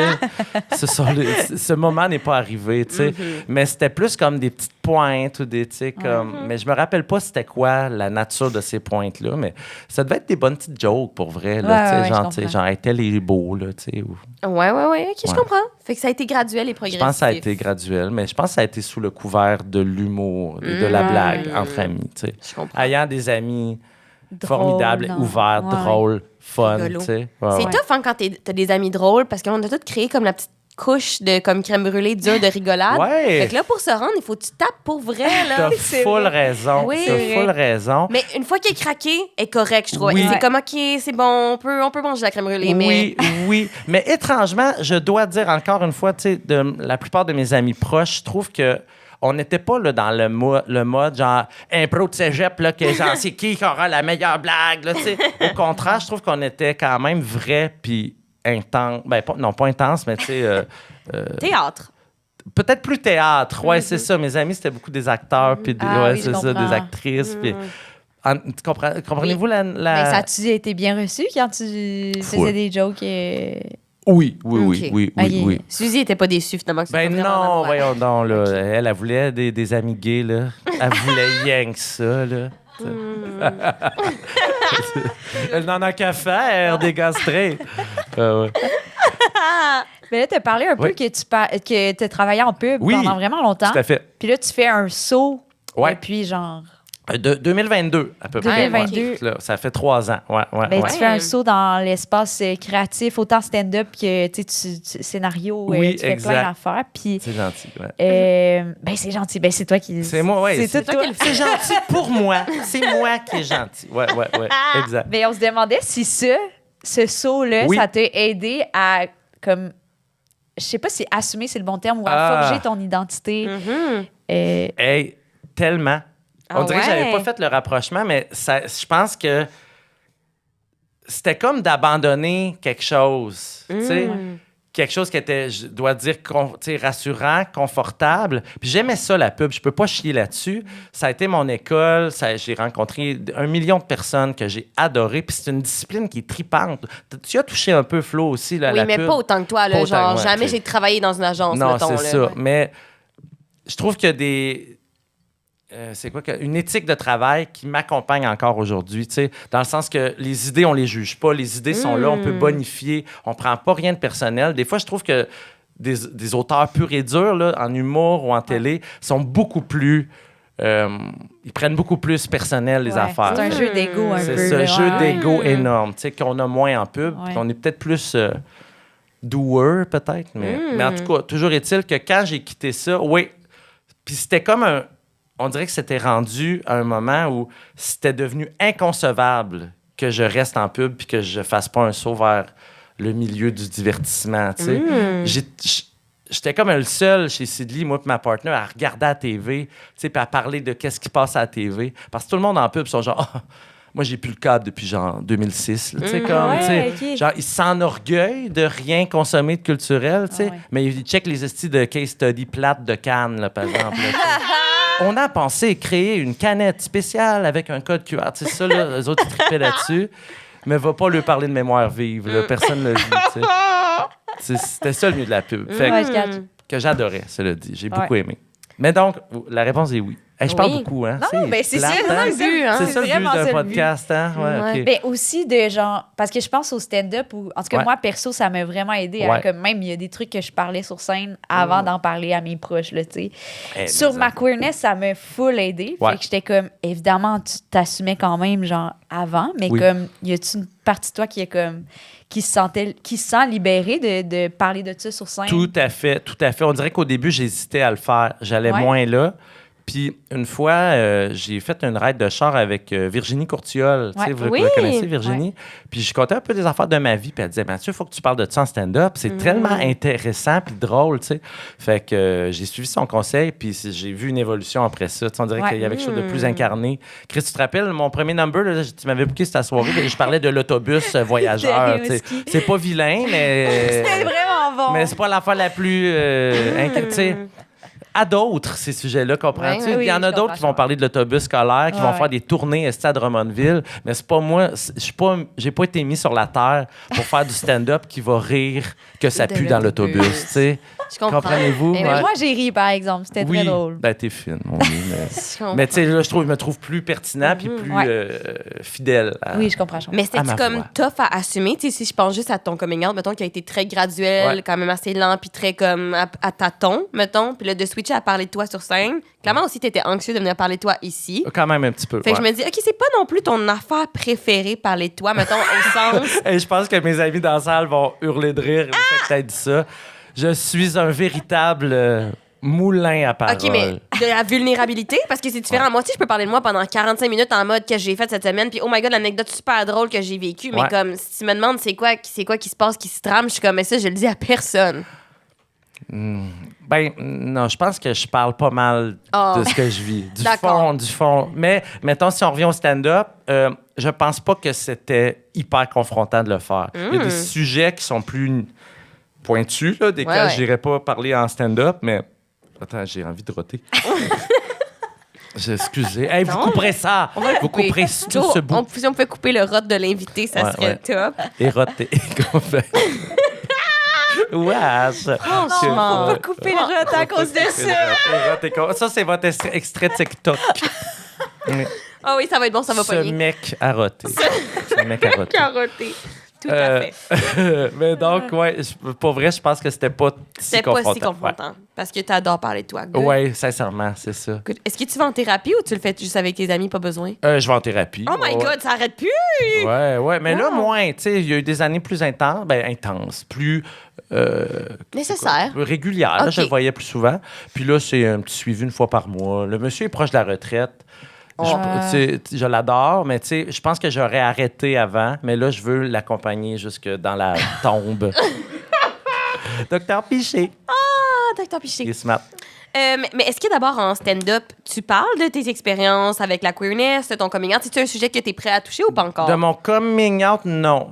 sais, ce moment n'est pas arrivé, tu sais. Mais c'était plus comme des petites pointes ou des, tu sais, comme... Mais je me rappelle pas c'était quoi la nature de ces pointes-là, mais ça devait être des bonnes petites jokes, pour vrai, là, Ouais, tu sais, ouais, genre, je tu sais, comprends. genre, était les beaux, là, tu sais. Ouais, OK, je Ouais. comprends. Fait que ça a été graduel et Je progressif. pense que ça a été graduel, mais je pense que ça a été sous le couvert de l'humour, de la blague entre amis, tu sais. Je comprends. Ayant des amis Drôle, formidables, non. ouverts, Ouais. drôles, fun, Rigolo. tu sais. C'est Ouais. tough hein, quand t'as des amis drôles parce qu'on a tous créé comme la petite couche de comme crème brûlée dure de rigolade. Ouais. Fait que là, pour se rendre, il faut que tu tapes pour vrai. Là. T'as C'est full vrai. raison. Oui. T'as full raison. Mais une fois qu'il est craqué, elle est correct, je trouve. Oui. C'est comme, OK, c'est bon, on peut manger de la crème brûlée, mais... Oui. Mais étrangement, je dois dire encore une fois, tu sais, de la plupart de mes amis proches, je trouve que on n'était pas là, dans le mode genre impro de cégep, là, que genre c'est qui aura la meilleure blague, là, tu sais. Au contraire, je trouve qu'on était quand même vrai puis intense. Ben, pas intense, mais tu sais. Théâtre. Peut-être plus théâtre, ouais, c'est ça. Mes amis, c'était beaucoup des acteurs, puis Ah ouais, oui, je c'est ça, comprends. des actrices. Puis, comprenez-vous la... Ben, ça a-tu été bien reçu quand tu faisais des jokes? Oui. Ok. Suzy était pas déçue, finalement. Que c'est Ben pas vraiment non, dans le droit. voyons donc, là. Elle voulait des amis gays, là. Elle voulait rien que ça, là. Elle n'en a qu'à faire, des gars straight. Ouais. Mais là, tu as parlé un peu Oui. que tu as travaillé en pub Oui, pendant vraiment longtemps. Tout à fait. Puis là, tu fais un saut Ouais. depuis genre... De 2022, à peu près. 2022. Ouais. Là, ça fait 3 ans. Ouais. Ben, Ouais. tu fais un saut dans l'espace créatif, autant stand-up que scénario, Oui, tu fais exact. plein d'affaires. Puis, C'est gentil, ouais. ben, c'est gentil. Ben, c'est toi qui... C'est moi, ouais. C'est tout toi. C'est gentil pour moi. C'est moi qui est gentil. Ouais. Exact. Mais on se demandait si ce saut-là, Oui. ça t'a aidé à, comme... Je sais pas si assumer, c'est le bon terme, ou à Ah. forger ton identité. Mhm. Hey, tellement. On Ah dirait que j'avais ouais? pas fait le rapprochement, mais je pense que c'était comme d'abandonner quelque chose. Tu sais, quelque chose qui était, je dois dire, tu sais, rassurant, confortable. Puis j'aimais ça, la pub. Je peux pas chier là-dessus. Ça a été mon école. J'ai rencontré 1 million de personnes que j'ai adorées. Puis c'est une discipline qui est tripante. Tu as touché un peu, Flo, aussi, là, Oui, la mais pub. pas autant que toi. Là, Pas autant genre, que moi, jamais ok. j'ai travaillé dans une agence, Non, mettons. c'est là. ça. Mais je trouve qu'il y a une éthique de travail qui m'accompagne encore aujourd'hui, tu sais, dans le sens que les idées, on les juge pas, les idées sont là, on peut bonifier, on prend pas rien de personnel. Des fois, je trouve que des auteurs purs et durs, là, en humour ou en télé, sont beaucoup plus... ils prennent beaucoup plus personnel les affaires. C'est un jeu d'ego un peu. C'est ça, là, jeu ouais. d'ego énorme, tu sais, qu'on a moins en pub, Ouais. qu'on est peut-être plus doer, peut-être, mais en tout cas, toujours est-il que quand j'ai quitté ça, oui, puis c'était comme on dirait que c'était rendu à un moment où c'était devenu inconcevable que je reste en pub puis que je fasse pas un saut vers le milieu du divertissement, tu sais. J'étais comme le seul chez Sidley, moi et ma partenaire, à regarder à la TV, tu sais, puis à parler de qu'est-ce qui passe à la TV. Parce que tout le monde en pub sont genre... Ah, moi, j'ai plus le câble depuis genre 2006. Tu sais, comme, tu sais, ok. genre, ils s'enorgueillent de rien consommer de culturel, tu sais, Ah ouais. mais ils checkent les estis de case study plates de Cannes, là, par exemple. Là, tu sais. On a pensé créer une canette spéciale avec un code QR. C'est ça, là, les autres, ils tripaient là-dessus. Mais va pas lui parler de mémoire vive. Là. Personne ne le dit, tu sais. C'était ça le mieux de la pub. Fait Ouais, je catch. que j'adorais, cela dit. J'ai beaucoup aimé. Mais donc, la réponse est oui. Hey, je parle Oui. beaucoup, hein? Non, ben c'est plate, ça, hein? non, but, hein? C'est ça le but vraiment ça d'un le podcast, hein? Ouais, OK. Ben aussi de genre parce que je pense au stand-up ou en tout cas Ouais. moi perso ça m'a vraiment aidé à Ouais. comme même il y a des trucs que je parlais sur scène avant d'en parler à mes proches là tu sais. Eh, Sur mais ma queerness ça m'a full aidé Ouais. fait que j'étais comme évidemment tu t'assumais quand même genre avant mais Oui. comme y a-tu une partie de toi qui est comme qui se sent libérée de parler de ça sur scène. Tout à fait, tout à fait. On dirait qu'au début, j'hésitais à le faire. J'allais Ouais. moins là. Puis une fois, j'ai fait une ride de char avec Virginie Courtiol. Tu sais, Ouais. vous Oui. la connaissez, Virginie? Puis je contais un peu des affaires de ma vie. Puis elle disait, Mathieu, il faut que tu parles de ça en stand-up. C'est tellement intéressant puis drôle, tu sais. Fait que j'ai suivi son conseil. Puis j'ai vu une évolution après ça. Tu sais, on dirait Ouais. qu'il y avait quelque chose de plus incarné. Chris, tu te rappelles, mon premier number, là, tu m'avais booké cette soirée. Puis je parlais de l'autobus voyageur. tu sais. Husky. C'est pas vilain, mais... C'était vraiment bon. Mais c'est pas l'affaire la plus tu sais, à d'autres, ces sujets-là, comprends-tu? Ouais, oui, Il y en a je d'autres comprends, qui vont parler de l'autobus scolaire, qui vont faire des tournées à Stade Drummondville, mais c'est pas moi. J'ai pas été mis sur la terre pour faire du stand-up qui va rire que ça De pue dans l'autobus. l'autobus, tu sais. Je comprends. Comprenez-vous? Eh Mais Ouais. moi j'ai ri par exemple c'était Oui, très drôle. ben t'es fine, mon Dieu, Je comprends. mais tu sais, là, je me trouve plus pertinent puis plus Ouais. fidèle. Oui je comprends. Mais à c'était ma comme voix. tough à assumer, tu sais, si je pense juste à ton coming out, mettons, qui a été très graduel, Ouais. quand même assez lent, puis très comme à tâtons, mettons, puis là, de switcher à parler de toi sur scène. Clairement aussi, t'étais anxieux de venir parler de toi ici. Quand même un petit peu. Fait que je ouais. me dis, OK, c'est pas non plus ton affaire préférée, parler de toi, mettons, au sens... Et je pense que mes amis dans la salle vont hurler de rire. Fait que t'as dit ça. Je suis un véritable moulin à parole. OK, mais de la vulnérabilité, parce que c'est différent. Moi aussi, je peux parler de moi pendant 45 minutes en mode que j'ai fait cette semaine, puis oh my God, l'anecdote super drôle que j'ai vécue. Mais Ouais. comme, si tu me demandes c'est quoi qui se passe, qui se trame, je suis comme, mais ça, je le dis à personne. Ben, non, je pense que je parle pas mal Oh. de ce que je vis. D'accord. Du fond. Mais, mettons, si on revient au stand-up, je pense pas que c'était hyper confrontant de le faire. Il y a des sujets qui sont plus pointus, là, desquels Ouais. j'irais pas parler en stand-up, mais... Attends, j'ai envie de roter. Excusez. Hey, vous Non. couperez ça! On va le Vous couper. couperez tout ce bout. Si on pouvait couper le rot de l'invité, ça Ouais, serait ouais. top. Et roter. Wesh! Franchement. On va couper le rot à cause de ça. Ça, c'est votre extrait TikTok. Ah oui, ça va être bon, ça va Ce pogner. mec a roté. Ce mec a roté. Carotté. Tout à fait. Mais donc, ouais, pour vrai, je pense que c'était pas si C'était pas confrontant. si confrontant. Parce que t'adores parler de toi. Good. Ouais, sincèrement, c'est ça. Good. Est-ce que tu vas en thérapie ou tu le fais juste avec tes amis, pas besoin? Je vais en thérapie. Oh my Ouais. God, ça arrête plus! Ouais. Mais là, Wow. moins. Tu sais, il y a eu des années plus intenses, plus Nécessaire. régulières. Là, Ok. je le voyais plus souvent. Puis là, c'est un petit suivi une fois par mois. Le monsieur est proche de la retraite. Je l'adore, mais tu sais, je pense que j'aurais arrêté avant, mais là, je veux l'accompagner jusque dans la tombe. Docteur Piché. Ah, docteur Il est Piché. smart. Mais est-ce que d'abord, en stand-up, tu parles de tes expériences avec la queerness, de ton coming out? C'est-tu un sujet que tu es prêt à toucher ou pas encore? De mon coming out, non.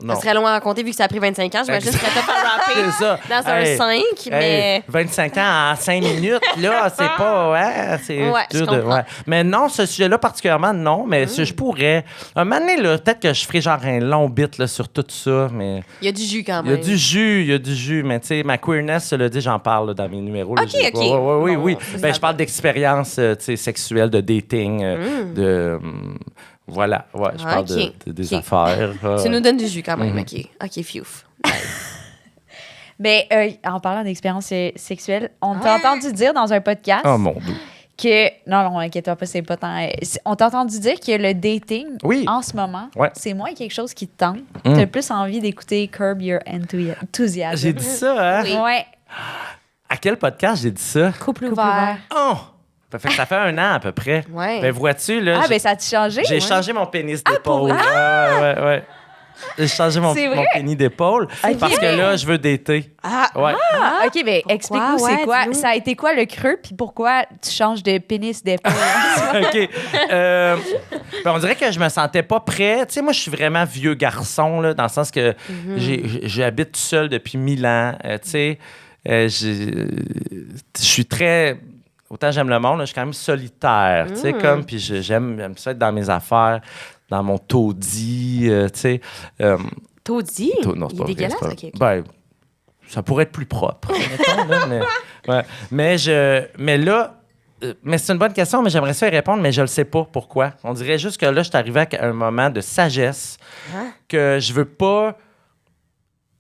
Ça serait long à raconter vu que ça a pris 25 ans. J'imagine que tu serais top à rapper C'est ça. dans un 5, mais... 25 ans en 5 minutes, là, c'est pas... Ouais, c'est Ouais, dur je comprends. ouais. Mais non, ce sujet-là particulièrement, non. Mais je pourrais... Un moment donné, là, peut-être que je ferais genre un long bit là, sur tout ça, mais... Il y a du jus quand Il y même. a du jus. Mais tu sais, ma queerness, cela dit, j'en parle là, dans mes numéros. là. OK. Oui. Bon, c'est Je parle d'expériences tu sais, sexuelles, de dating, de... voilà, ouais, je parle des affaires. Tu nous donnes du jus quand même. OK, fiouf. Mais en parlant d'expérience sexuelle, on t'a entendu dire dans un podcast Oh mon Dieu. que... Non, inquiète-toi pas, c'est pas tant... On t'a entendu dire que le dating, en ce moment, c'est moins quelque chose qui te tente. T'as plus envie d'écouter Curb Your Enthusiasm. J'ai dit ça, hein? Oui. Ouais. À quel podcast j'ai dit ça? Couple ouvert. Oh! Ça fait 1 an à peu près. Ouais. Ben, vois-tu, là. Ben ça a changé? J'ai changé mon pénis d'épaule. Ouais. J'ai changé mon pénis d'épaule parce que là, je veux dater. Ouais. OK, mais explique-nous, c'est quoi? dis-nous. Ça a été quoi le creux, puis pourquoi tu changes de pénis d'épaule? OK. Ben, on dirait que je me sentais pas prêt. Tu sais, moi, je suis vraiment vieux garçon, là, dans le sens que j'habite tout seul depuis 1000 ans. Tu sais, je suis très... Autant j'aime le monde, là, je suis quand même solitaire, tu sais, comme, puis j'aime ça être dans mes affaires, dans mon taudis, tu sais. Taudis? Non, c'est Il pas est vrai, dégueulasse? c'est pas- OK. Ben, ça pourrait être plus propre, mettons, là, mais là, mais c'est une bonne question, mais j'aimerais ça y répondre, mais je le sais pas pourquoi. On dirait juste que là, je suis arrivé à un moment de sagesse que je veux pas...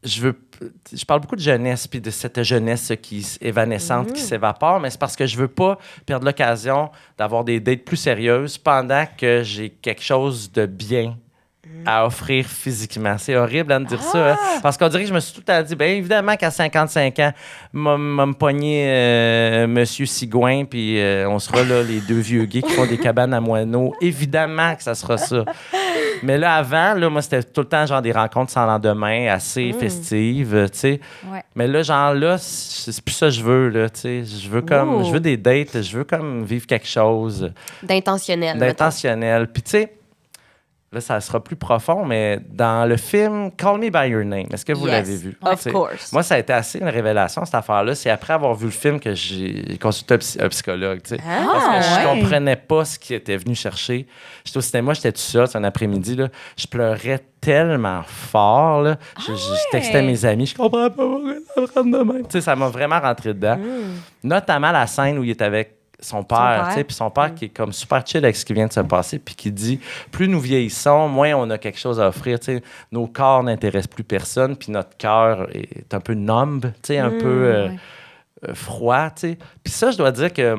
Je parle beaucoup de jeunesse, puis de cette jeunesse qui est évanescente, qui s'évapore, mais c'est parce que je veux pas perdre l'occasion d'avoir des dates plus sérieuses pendant que j'ai quelque chose de bien à offrir physiquement. C'est horrible de dire ça, hein, parce qu'on dirait que je me suis tout le temps dit, bien évidemment qu'à 55 ans, m'a me pogné Monsieur Sigouin, puis on sera là, les deux vieux gays qui font des cabanes à moineaux. Évidemment que ça sera ça. Mais là, avant, là, moi, c'était tout le temps genre des rencontres sans lendemain, assez festives, tu sais. Ouais. Mais là, genre là, c'est plus ça que je veux, là, tu sais. Je veux des dates, je veux comme vivre quelque chose D'intentionnel. d'intentionnel. Puis tu sais, là, ça sera plus profond, mais dans le film Call Me By Your Name, est-ce que vous l'avez vu? Of T'sais, course. Moi, ça a été assez une révélation, cette affaire-là. C'est après avoir vu le film que j'ai consulté un psychologue, tu sais. Parce que je comprenais pas ce qu'il était venu chercher. J'étais au cinéma, j'étais tout seul, c'est un après-midi, là. Je pleurais tellement fort, là. Je textais mes amis, je comprends pas pourquoi ça me rentre de même. Tu sais, ça m'a vraiment rentré dedans. Notamment la scène où il est avec son père, tu sais, puis son père qui est comme super chill avec ce qui vient de se passer, puis qui dit, plus nous vieillissons, moins on a quelque chose à offrir, tu sais, nos corps n'intéressent plus personne, puis notre cœur est un peu numb, tu sais, un peu froid, tu sais. Puis ça, je dois dire que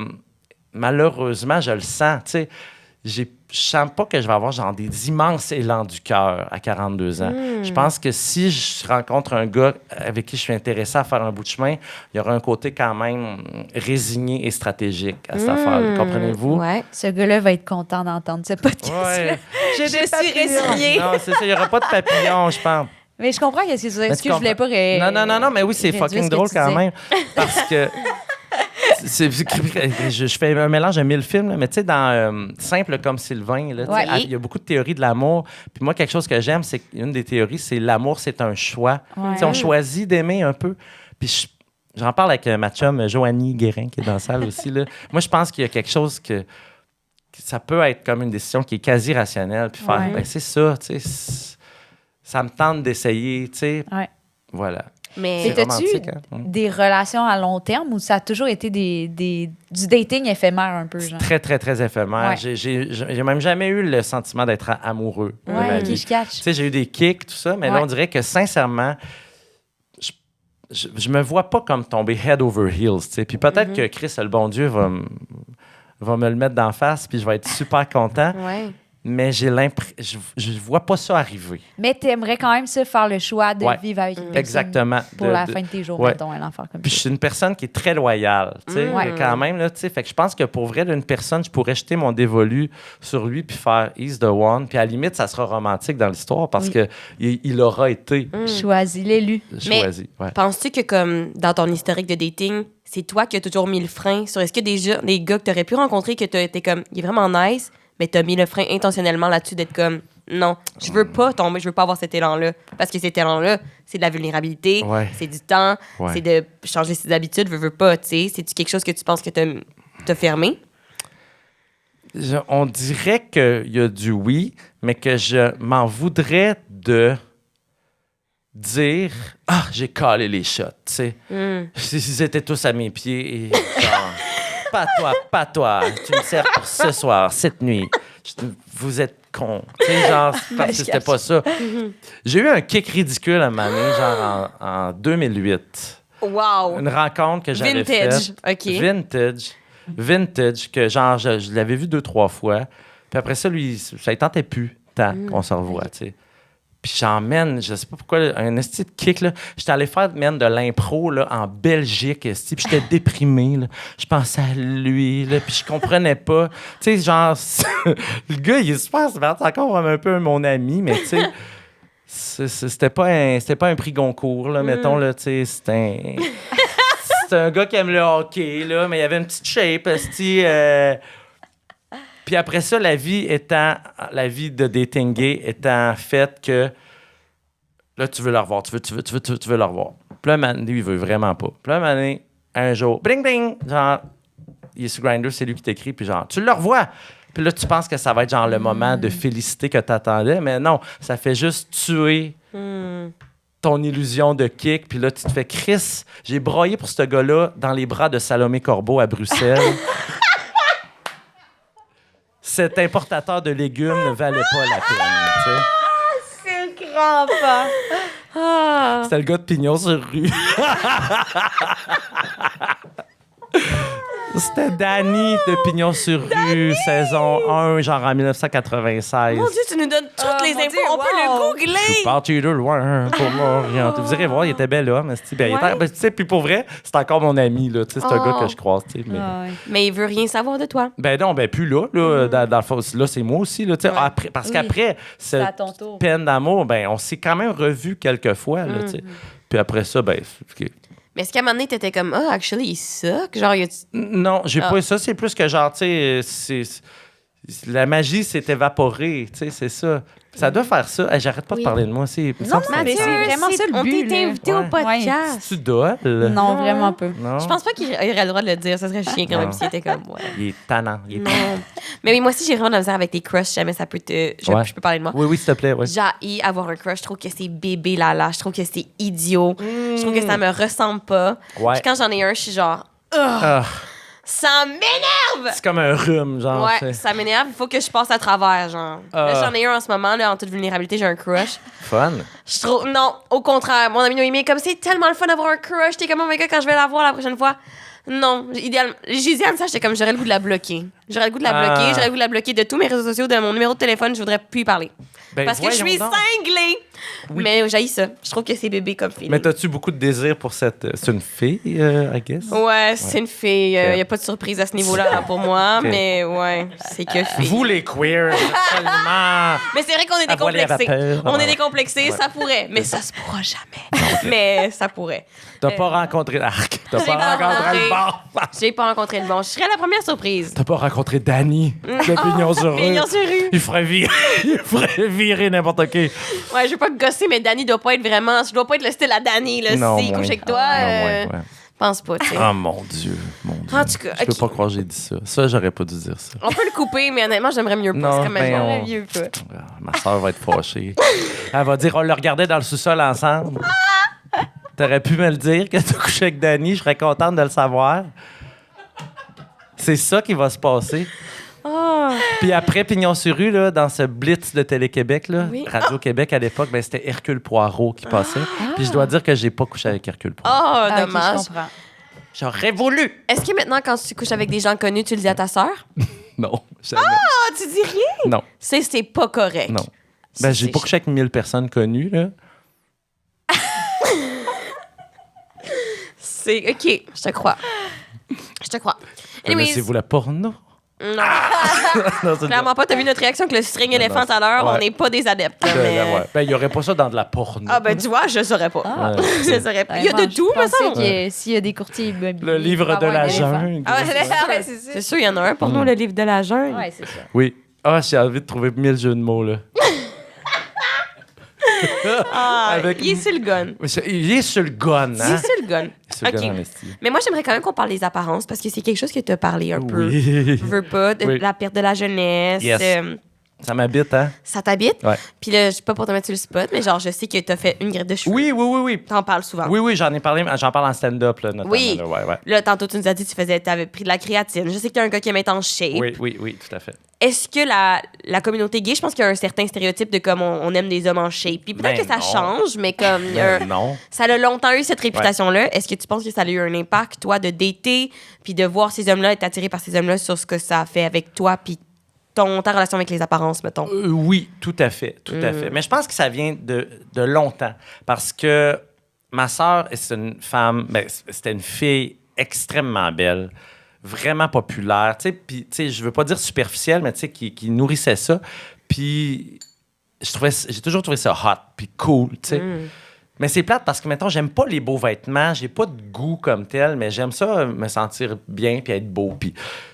malheureusement, je le sens, tu sais, je sens pas que je vais avoir genre des immenses élans du cœur à 42 ans. Je pense que si je rencontre un gars avec qui je suis intéressé à faire un bout de chemin, il y aura un côté quand même résigné et stratégique à cette affaire. Comprenez-vous? Ouais. Ce gars-là va être content d'entendre ce podcast-là. Ouais. Je suis résignée. Non, c'est ça. Il n'y aura pas de papillons, je pense. Mais je comprends qu'est-ce que tu veux dire. Je voulais pas... Non, mais oui, c'est réduire fucking ce que drôle tu quand disais. même. Parce que... je fais un mélange de 1000 films, là, mais tu sais, dans Simple comme Sylvain, là, tu sais, il y a beaucoup de théories de l'amour. Puis moi, quelque chose que j'aime, c'est qu'une des théories, c'est l'amour, c'est un choix. Ouais. Tu sais, on choisit d'aimer un peu. Puis j'en parle avec ma chum Joanie Guérin, qui est dans la salle aussi. Là. Moi, je pense qu'il y a quelque chose que ça peut être comme une décision qui est quasi rationnelle. Puis faire, ben, c'est ça, tu sais, ça me tente d'essayer, tu sais. Ouais. Voilà. Mais Et t'as-tu romantique, hein? des relations à long terme ou ça a toujours été du dating éphémère un peu, genre? Très, très, très éphémère. Ouais. J'ai même jamais eu le sentiment d'être amoureux de ma Ouais, vie. ok, je catch. Tu sais, j'ai eu des kicks, tout ça, mais là, on dirait que sincèrement, je me vois pas comme tomber head over heels, tu sais. Puis peut-être que Chris, le bon Dieu, va me le mettre d'en face, puis je vais être super content. ouais. Mais j'ai l'impression... Je vois pas ça arriver. Mais t'aimerais quand même ça faire le choix de vivre avec une personne Exactement. pour la fin de tes jours, ouais. mettons, un enfant comme Puis je ça. suis une personne qui est très loyale, tu sais, Ouais. quand même, là, tu sais. Fait que je pense que pour vrai, d'une personne, je pourrais jeter mon dévolu sur lui puis faire « He's the one ». Puis à la limite, ça sera romantique dans l'histoire parce que il aura été Choisis l'élu. Mais choisi. Ouais. penses-tu que, comme dans ton historique de dating, c'est toi qui as toujours mis le frein sur est-ce que des gars que t'aurais pu rencontrer que t'as été comme, il est vraiment nice, mais t'as mis le frein intentionnellement là-dessus d'être comme, non, je veux pas tomber, je veux pas avoir cet élan-là. Parce que cet élan-là, c'est de la vulnérabilité, c'est du temps, c'est de changer ses habitudes, veux pas, tu sais. C'est-tu quelque chose que tu penses que t'as fermé? On dirait qu'il y a du oui, mais que je m'en voudrais de dire « Ah, j'ai calé les shots », tu sais. Ils étaient tous à mes pieds et genre « Pas toi, tu me sers pour ce soir, cette nuit. Vous êtes cons. » Tu sais, genre, parce que c'était pas ça. J'ai eu un kick ridicule à un moment donné, genre en 2008. Wow! Une rencontre que j'avais faite. Vintage, que genre, je l'avais vu 2-3 fois. Puis après ça, lui, ça ne tentait plus tant qu'on se revoit, tu sais. Puis j'emmène, je sais pas pourquoi, un esti de kick, là. J'étais allé faire de l'impro, là, en Belgique, esti. Puis j'étais déprimé, là. Je pensais à lui, là. Puis je comprenais pas. Tu sais, genre, le gars, il est super, c'est encore un peu mon ami, mais tu sais, c'était pas un prix Goncourt, là, mettons, là, tu sais, c'était un gars qui aime le hockey, là, mais il avait une petite shape, esti. Puis après ça, la vie de dating gay étant faite que là, tu veux le revoir, tu veux le revoir. Puis là, lui, il veut vraiment pas. Puis là, un jour, bling, bling, genre, il est sur Grindr, c'est lui qui t'écrit, puis genre, tu le revois. Puis là, tu penses que ça va être genre le moment de félicité que t'attendais, mais non, ça fait juste tuer ton illusion de kick. Puis là, tu te fais, Chris, j'ai broyé pour ce gars-là dans les bras de Salomé Corbeau à Bruxelles. Cet importateur de légumes ne valait pas la peine, tu sais. C'est grand, pas. C'était le gars de Pignon sur rue. C'était Danny de Pignon sur rue, saison 1, genre en 1996. Mon Dieu, tu nous donnes toutes les infos. On peut le googler. Je suis parti de loin pour m'orienter. Vous irez voir, il était bel homme. Tu sais, puis pour vrai, c'est encore mon ami, là. Tu sais, c'est un gars que je croise, tu sais. Mais il veut rien savoir de toi. Ben non, ben plus là. Dans le fond, là, c'est moi aussi, là. Tu sais, parce qu'après, cette peine d'amour, ben on s'est quand même revus quelques fois, là, tu sais. Puis après ça, ben... Mais est-ce qu'à un moment donné, t'étais comme, actually, il suck? Genre, Non, j'ai pas ça. C'est plus que genre, tu sais, la magie s'est évaporée, tu sais, c'est ça. Ça doit faire ça. Hey, j'arrête pas de parler de moi. Non, mais c'est vraiment ça le but. On t'a invité au podcast. Tu dois. Non, vraiment pas. Non. Je pense pas qu'il aurait le droit de le dire. Ça serait chiant quand même s'il était comme, Il est tannant. Non. Mais oui, moi aussi, j'ai vraiment de la misère avec tes crushs. Si jamais ça peut te... Je peux parler de moi. Oui, s'il te plaît. Ouais. J'ai avoir un crush. Je trouve que c'est bébé lala. Je trouve que c'est idiot. Je trouve que ça me ressemble pas. Ouais. Puis quand j'en ai un, je suis genre... Ça m'énerve! C'est comme un rhume, genre. Ouais, ça m'énerve. Il faut que je passe à travers, genre. Là, j'en ai un en ce moment, là, en toute vulnérabilité, j'ai un crush. Fun. Je trouve... Non, au contraire. Mon ami Noémie est comme, c'est tellement le fun d'avoir un crush. T'es comme, oh my God, quand je vais la voir la prochaine fois. Non, idéalement. Gésiane, ça, j'étais comme, j'aurais le goût de la bloquer. J'aurais le goût de la bloquer de tous mes réseaux sociaux, de mon numéro de téléphone, je voudrais plus y parler. Ben, parce que je suis cinglée. Oui. Mais j'haïs ça. Je trouve que c'est bébé comme fille. Mais t'as-tu beaucoup de désir pour cette... C'est une fille, I guess? Ouais, c'est une fille. Il n'y a pas de surprise à ce niveau-là pour moi, mais ouais, c'est que fille. Vous, les queers, tellement... Mais c'est vrai qu'on est décomplexés. On est décomplexés, ça pourrait. Mais ça se pourra jamais. Mais ça pourrait. T'as pas rencontré l'arc. T'as pas rencontré le bon. J'ai pas rencontré le bon. Je serais la première surprise. T'as pas rencontré Danny de Pignon sur rue. Pignon sur rue. Il ferait virer n'importe qui. Ouais, je veux pas te gosser, mais Danny doit pas être vraiment... Je dois pas être le style à Danny, là. Non, S'il couche avec toi, ouais. pense pas, tu sais. Oh mon Dieu. En tout cas, je peux pas croire que j'ai dit ça. Ça, j'aurais pas dû dire ça. On peut le couper, mais honnêtement, j'aimerais mieux pas. Non, C'est comme ben, mieux pas. Ma soeur va être fâchée. Elle va dire, on le regardait dans le sous-sol ensemble. T'aurais pu me le dire que tu couché avec Danny, je serais contente de le savoir. C'est ça qui va se passer. Puis après Pignon sur rue, là, dans ce blitz de Télé-Québec, là, Radio-Québec à l'époque, ben, c'était Hercule Poirot qui passait. Puis je dois dire que j'ai pas couché avec Hercule Poirot. Oh, dommage. Okay, je comprends. J'aurais voulu. Est-ce que maintenant, quand tu couches avec des gens connus, tu le dis à ta sœur? Non, jamais. Ah, tu dis rien? Non. C'est pas correct. Non. Ben, j'ai pas couché avec 1000 personnes connues, là. C'est OK, je te crois. Je te crois. Connaissez-vous la porno? Non, Non, c'est clairement pas. T'as vu notre réaction avec le string éléphant tout à l'heure? Ouais. On n'est pas des adeptes. une- mais- ouais. Ben, il n'y aurait pas ça dans de la porno. Ah, ben, tu vois, je saurais pas. Ah. Ouais. Je saurais pas. Il y a de tout, mais me semble. S'il y a des courtiers immobiliers. Le livre il de va y avoir la un éléphant. jungle. Ah, ouais, c'est ça. c'est sûr, il y en a un pour nous, le livre de la jungle. Ouais, c'est ça. Oui. Ah, j'ai envie de trouver 1000 jeux de mots, là. Ah, Avec- il est sur le gun. Il est sur le gun, Il hein? est sur le gun. Il est sur le OK. gun, en esti. Mais moi, j'aimerais quand même qu'on parle des apparences parce que c'est quelque chose que tu as parlé un peu. Oui. Je veux pas, de Oui. la perte de la jeunesse. Yes. Ça m'habite, hein? Ça t'habite. Ouais. Puis là, je suis pas pour te mettre sur le spot, mais genre, je sais que tu as fait une greffe de cheveux. Oui, oui, oui, oui. T'en parles souvent. Oui, oui, j'en ai parlé, j'en parle en stand-up, là, notamment. Oui. Là, ouais, ouais. Là, tantôt, tu nous as dit que tu avais pris de la créatine. Je sais que tu es un gars qui aime être en shape. Oui, oui, oui, tout à fait. Est-ce que la communauté gay, je pense qu'il y a un certain stéréotype de comme on aime des hommes en shape. Puis peut-être Ben que ça non. change, mais comme il y a Ben non. ça a longtemps eu cette réputation-là. Est-ce que tu penses que ça a eu un impact, toi, de dater, puis de voir ces hommes-là, être attiré par ces hommes-là sur ce que ça a fait avec toi, puis ta relation avec les apparences, mettons? Oui, tout à fait, tout à fait. Mais je pense que ça vient de longtemps, parce que ma sœur, c'est une femme, ben, c'était une fille extrêmement belle, vraiment populaire, tu sais, puis, tu sais, je veux pas dire superficielle, mais tu sais, qui nourrissait ça, puis j'ai toujours trouvé ça hot, puis cool, tu sais. Mais c'est plate parce que, mettons, j'aime pas les beaux vêtements, j'ai pas de goût comme tel, mais j'aime ça me sentir bien puis être beau, puis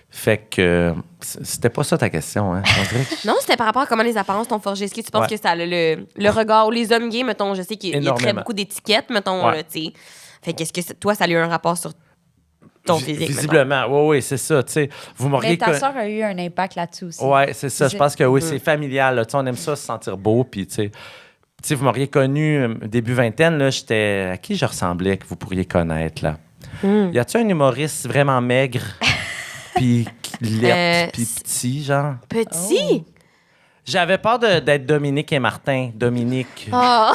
fait que c'était pas ça ta question, hein? On dirait que- Non, c'était par rapport à comment les apparences t'ont forgé. Est-ce que tu penses Ouais. que ça a le regard, ou les hommes gays, mettons, je sais qu'il y a très Énormément. beaucoup d'étiquettes, mettons, Ouais. là, tu sais. Fait qu'est-ce que toi, ça a eu un rapport sur ton physique, mettons? Visiblement, oui, oui, c'est ça, tu sais. Vous m'auriez Mais ta con- sœur a eu un impact là-dessus aussi. Ouais, c'est ça. Je C'est- pense que oui, c'est familial. Là. Tu sais, on aime ça, se sentir beau. Puis, tu sais, vous m'auriez connu début vingtaine. Là, j'étais. À qui je ressemblais que vous pourriez connaître, là? Y a-tu un humoriste vraiment maigre, puis laid, puis petit, genre? Petit? J'avais peur d'être Dominique et Martin. Dominique. Ah.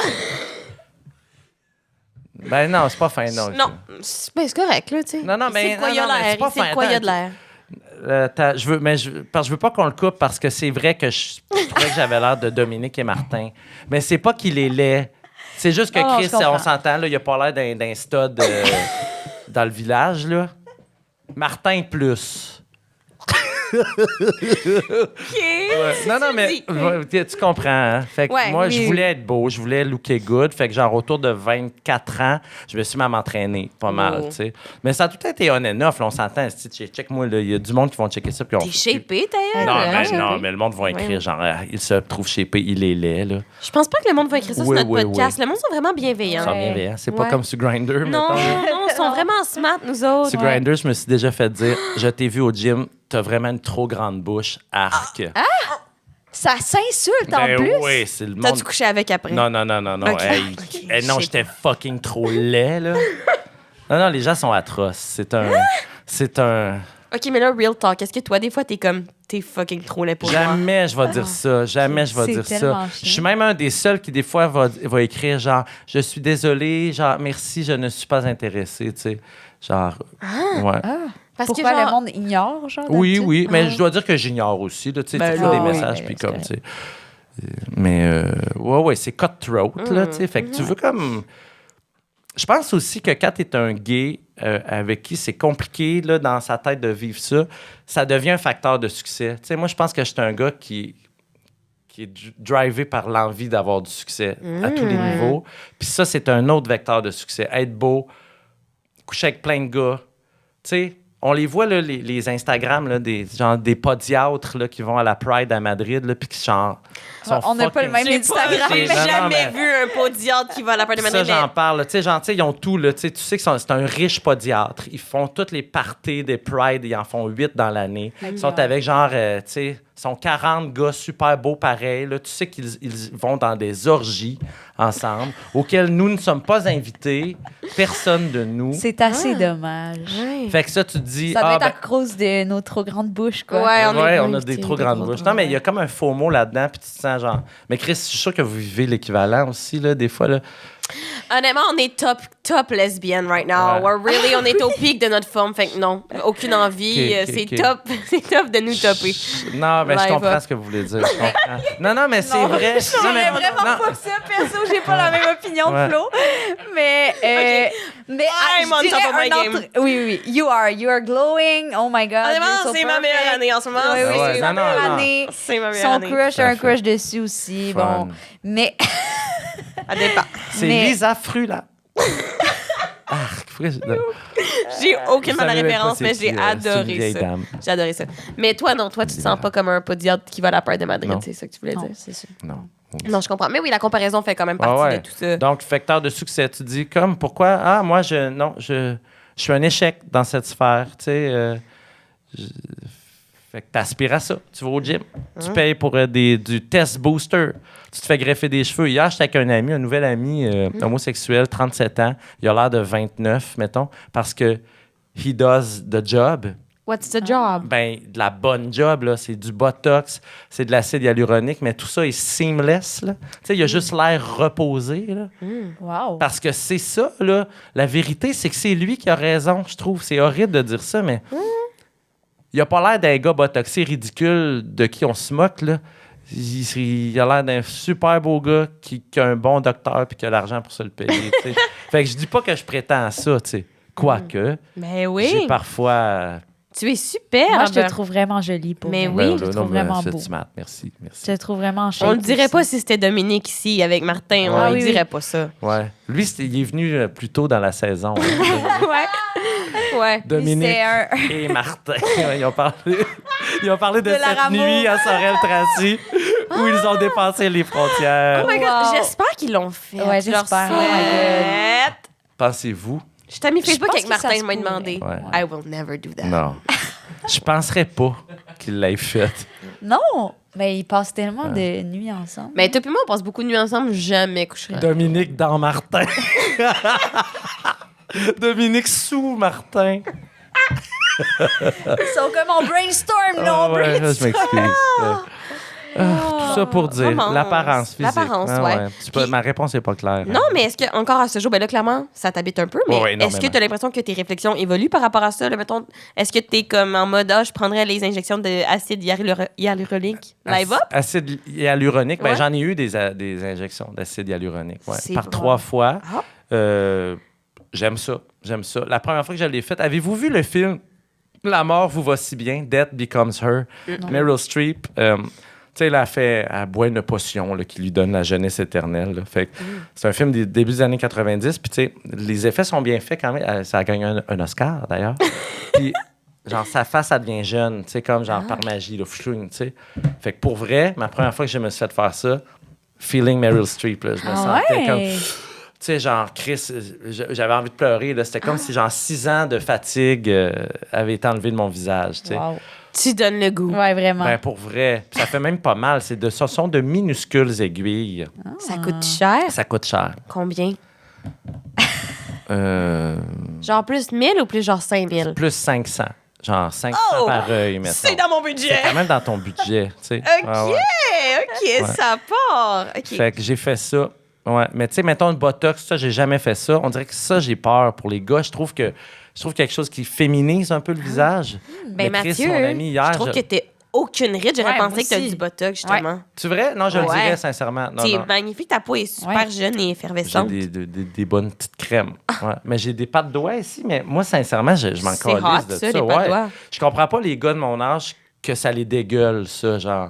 Ben non, c'est pas fin, non. Non, c'est correct, là, tu sais. Non, non, mais- C'est quoi, il y a non, non, mais l'air. c'est pas C'est quoi, fin. il y a de l'air. Je veux pas qu'on le coupe parce que c'est vrai que je trouvais que j'avais l'air de Dominique et Martin. Mais c'est pas qu'il est laid. C'est juste que Oh, Chris, je comprends. on s'entend, là, il a pas l'air d'un stud dans le village, là. Martin plus. OK. Non, non, mais dis. tu comprends. Hein? Fait que Ouais, moi, oui, je oui. voulais être beau, je voulais looker good. Fait que genre autour de 24 ans, je me suis mis à m'entraîner pas mal, Oh. tu sais. Mais ça a tout été on and off, là, on s'entend. Check-moi, il y a du monde qui vont checker ça. Puis on T'es shapé, d'ailleurs. non, hein? mais non, mais le monde va écrire Ouais. genre, il se trouve shapé, il est laid, là. Je pense pas que le monde va écrire ça Oui, sur notre oui, podcast. oui. Le monde sont vraiment Ils bienveillants. sont Ouais. bienveillants. C'est pas Ouais. comme sur Grindr, Non, mettons. non, ils sont vraiment smart, nous autres. Sur Grindr, je me suis déjà fait dire, je t'ai vu au gym, t'as vraiment une trop grande bouche, arc. Ça s'insulte en Ben plus. oui, c'est le monde. T'as-tu couché avec après? Non, non, non, non, non. Ok. Hey, Ok, hey, non, je sais j'étais fucking trop laid, là. Non, non, les gens sont atroces. C'est un... OK, mais là, real talk, est-ce que toi, des fois, t'es fucking trop laid pour moi? Jamais je vais dire ça. Jamais je vais C'est dire tellement ça. chiant. Je suis même un des seuls qui, des fois, va écrire genre, je suis désolé, genre, merci, je ne suis pas intéressé, tu sais. Genre, ouais. Parce Pourquoi que, genre, le monde ignore, genre? Oui, d'habitude? oui, mais je dois dire que j'ignore aussi, là, tu sais, Ben tu fais là, des oui, messages, ben puis c'est comme, tu sais. Mais, ouais, c'est cutthroat, là, tu sais. Fait que tu veux comme... Je pense aussi que quand t'es un gay avec qui c'est compliqué, là, dans sa tête de vivre ça, ça devient un facteur de succès. Tu sais, moi, je pense que je suis un gars qui est drivé par l'envie d'avoir du succès à tous les Ouais. niveaux. Puis ça, c'est un autre vecteur de succès. Être beau, coucher avec plein de gars. Tu sais, on les voit, là, les Instagram, là, des podiatres là, qui vont à la Pride à Madrid, là, puis qui sont On n'a pas le même j'ai Instagram. j'ai Non, non, jamais mais- vu un podiatre qui va à la part de ça, Madrid. j'en parle. là. Tu sais, genre, tu sais, ils ont tout. Là, tu sais que c'est un riche podiatre. Ils font toutes les parties des Pride. Ils en font 8 dans l'année. Ils sont avec, genre, tu sais, sont 40 gars super beaux pareils. Là. Tu sais qu'ils vont dans des orgies ensemble auxquelles nous ne sommes pas invités. Personne de nous. C'est assez dommage. Ouais. Fait que ça, tu te dis... Ça doit ah, être à ben, cause de nos trop grandes bouches, quoi. Ouais, on est ouais, pas on a invités, des trop des grandes trop bouches. grandes. Non, mais il y a comme un faux mot là-dedans, puis tu te sens genre... Mais Chris, je suis sûr que vous vivez l'équivalent aussi, là, des fois, là. Honnêtement, on est top lesbienne right now. On est au pic de notre forme. Fait que non, aucune envie. C'est top de nous topper. Non, mais je comprends ce que vous voulez dire. Je comprends. Non, mais c'est vrai. Je Non, mais vraiment pas ça, perso. J'ai pas la même opinion de Flo. Mais, I'm on top of my game. Oui. You are glowing. Oh my God. Honnêtement, you're so c'est ma meilleure perfect. année en ce moment. Oui, Ouais, c'est sa non, meilleure non. année. C'est ma meilleure Son année. crush, Tout à un fait. crush dessus aussi. Fun. Bon, mais... Ça dépend. C'est Mais- Lisa Frula. J'ai aucune Vous bonne savez même référence, pas mais c'est j'ai qui, c'est une adoré vieille ça. dame. J'ai adoré ça. Mais toi, non, toi, tu te sens pas comme un podiatre qui va à la peur de Madrid, Non. c'est ça que tu voulais Non, dire. c'est sûr. Non. Non, je comprends. Mais oui, la comparaison fait quand même partie de tout ça. Donc, facteur de succès, tu dis comme, pourquoi? Ah, moi, je suis un échec dans cette sphère, tu sais. Fait que t'aspires à ça. Tu vas au gym. Tu payes pour du test booster. Tu te fais greffer des cheveux. Hier, j'étais avec un ami, un nouvel ami homosexuel, 37 ans. Il a l'air de 29, mettons, parce que he does the job. What's the job? Ben, de la bonne job, là. C'est du Botox, c'est de l'acide hyaluronique, mais tout ça est seamless, là. Tu sais, il a juste l'air reposé, là. Wow. Parce que c'est ça, là. La vérité, c'est que c'est lui qui a raison, je trouve. C'est horrible de dire ça, mais il a pas l'air d'un gars botoxé ridicule de qui on se moque, là. Il a l'air d'un super beau gars qui a un bon docteur puis qui a l'argent pour se le payer, tu sais. Fait que je dis pas que je prétends à ça, tu sais. Quoique, Mais j'ai oui, parfois... tu es super. Moi, je te trouve vraiment jolie pour Mais vrai. oui. Je te là, trouve non, mais vraiment c'est beau. smart. Merci. Je te trouve vraiment On chouette. ne dirait pas si c'était Dominique ici avec Martin. Ah On oui, ne dirait pas ça. Ouais. Lui, il est venu plus tôt dans la saison. Ouais. Dominique C'est un- et Martin. Ils ont parlé de De cette leur amour. nuit à Sorel-Tracy où ils ont dépassé les frontières. Oh my God, Wow. j'espère qu'ils l'ont fait. Ouais, Je leur j'espère. Oh my souhaite. Pensez-vous? Je t'ai mis Je Facebook pense avec que ça Martin, se il m'a pourrait. demandé. Ouais. I will never do that. Non. Je penserais pas qu'il l'ait fait. Non, mais ils passent tellement de nuits ensemble. Mais toi et moi, on passe beaucoup de nuits ensemble, jamais coucherai. Dominique dans Martin. Dominique sous Martin. Ils sont comme on brainstorm, non, Ah ouais, brainstorm. je m'excuse. Tout ça pour dire Romance. l'apparence physique. L'apparence, Ah ouais. Ma réponse n'est pas claire. Non, mais est-ce que, encore à ce jour, ben là, clairement, ça t'habite un peu, mais Ouais, est-ce que tu as l'impression que tes réflexions évoluent par rapport à ça? Là, mettons, est-ce que tu es comme en mode, je prendrais les injections d'acide hyaluronique live up? Acide hyaluronique, ben, Ouais. j'en ai eu des injections d'acide hyaluronique. Ouais. C'est Par bon. 3 fois. Ah. J'aime ça. La première fois que je l'ai faite, avez-vous vu le film La mort vous va si bien, Death Becomes Her? Meryl Streep. Tu sais, elle boit une potion là, qui lui donne la jeunesse éternelle. Là. Fait que c'est un film des débuts des années 90. Puis, tu sais, les effets sont bien faits quand même. Ça a gagné un Oscar, d'ailleurs. Puis, genre, sa face, elle devient jeune, tu sais, comme genre par magie, là, flouing, tu sais. Fait que pour vrai, ma première fois que je me suis fait faire ça, feeling Meryl Streep, là, je me sentais comme... Tu sais, genre, Chris, j'avais envie de pleurer. Là. C'était comme si, genre, 6 ans de fatigue avaient été enlevés de mon visage, tu sais. Wow. Tu donnes le goût. Ouais, vraiment. Ben, pour vrai. Puis ça fait même pas mal. Ce sont de minuscules aiguilles. Ça coûte cher. Ça coûte cher. Combien? Euh, Genre plus 1000 ou plus genre 5000? plus 500. Genre 500 Oh! par œil, mettons. C'est dans mon budget. C'est quand même dans ton budget, tu sais. OK, Ouais, ouais. OK, ça part. OK. Fait que j'ai fait ça. Ouais, mais tu sais, mettons le botox, ça, j'ai jamais fait ça. On dirait que ça, j'ai peur pour les gars. Je trouve quelque chose qui féminise un peu le visage. Ben Mais Chris, Mathieu, mon ami, hier, je trouve que t'es aucune ride. J'aurais Ouais, pensé moi que t'as aussi. du botox, justement. Tu vrai? Non, je le Ouais. dirais sincèrement. Non, T'es non. magnifique. Ta peau est super Ouais. jeune et J'ai effervescente. des bonnes petites crèmes. Ouais. Mais j'ai des pattes doigts ici, mais moi, sincèrement, je m'en C'est calisse hot, de ça, ça. les pattes Ouais. doigts. Je comprends pas les gars de mon âge que ça les dégueule, ça, genre.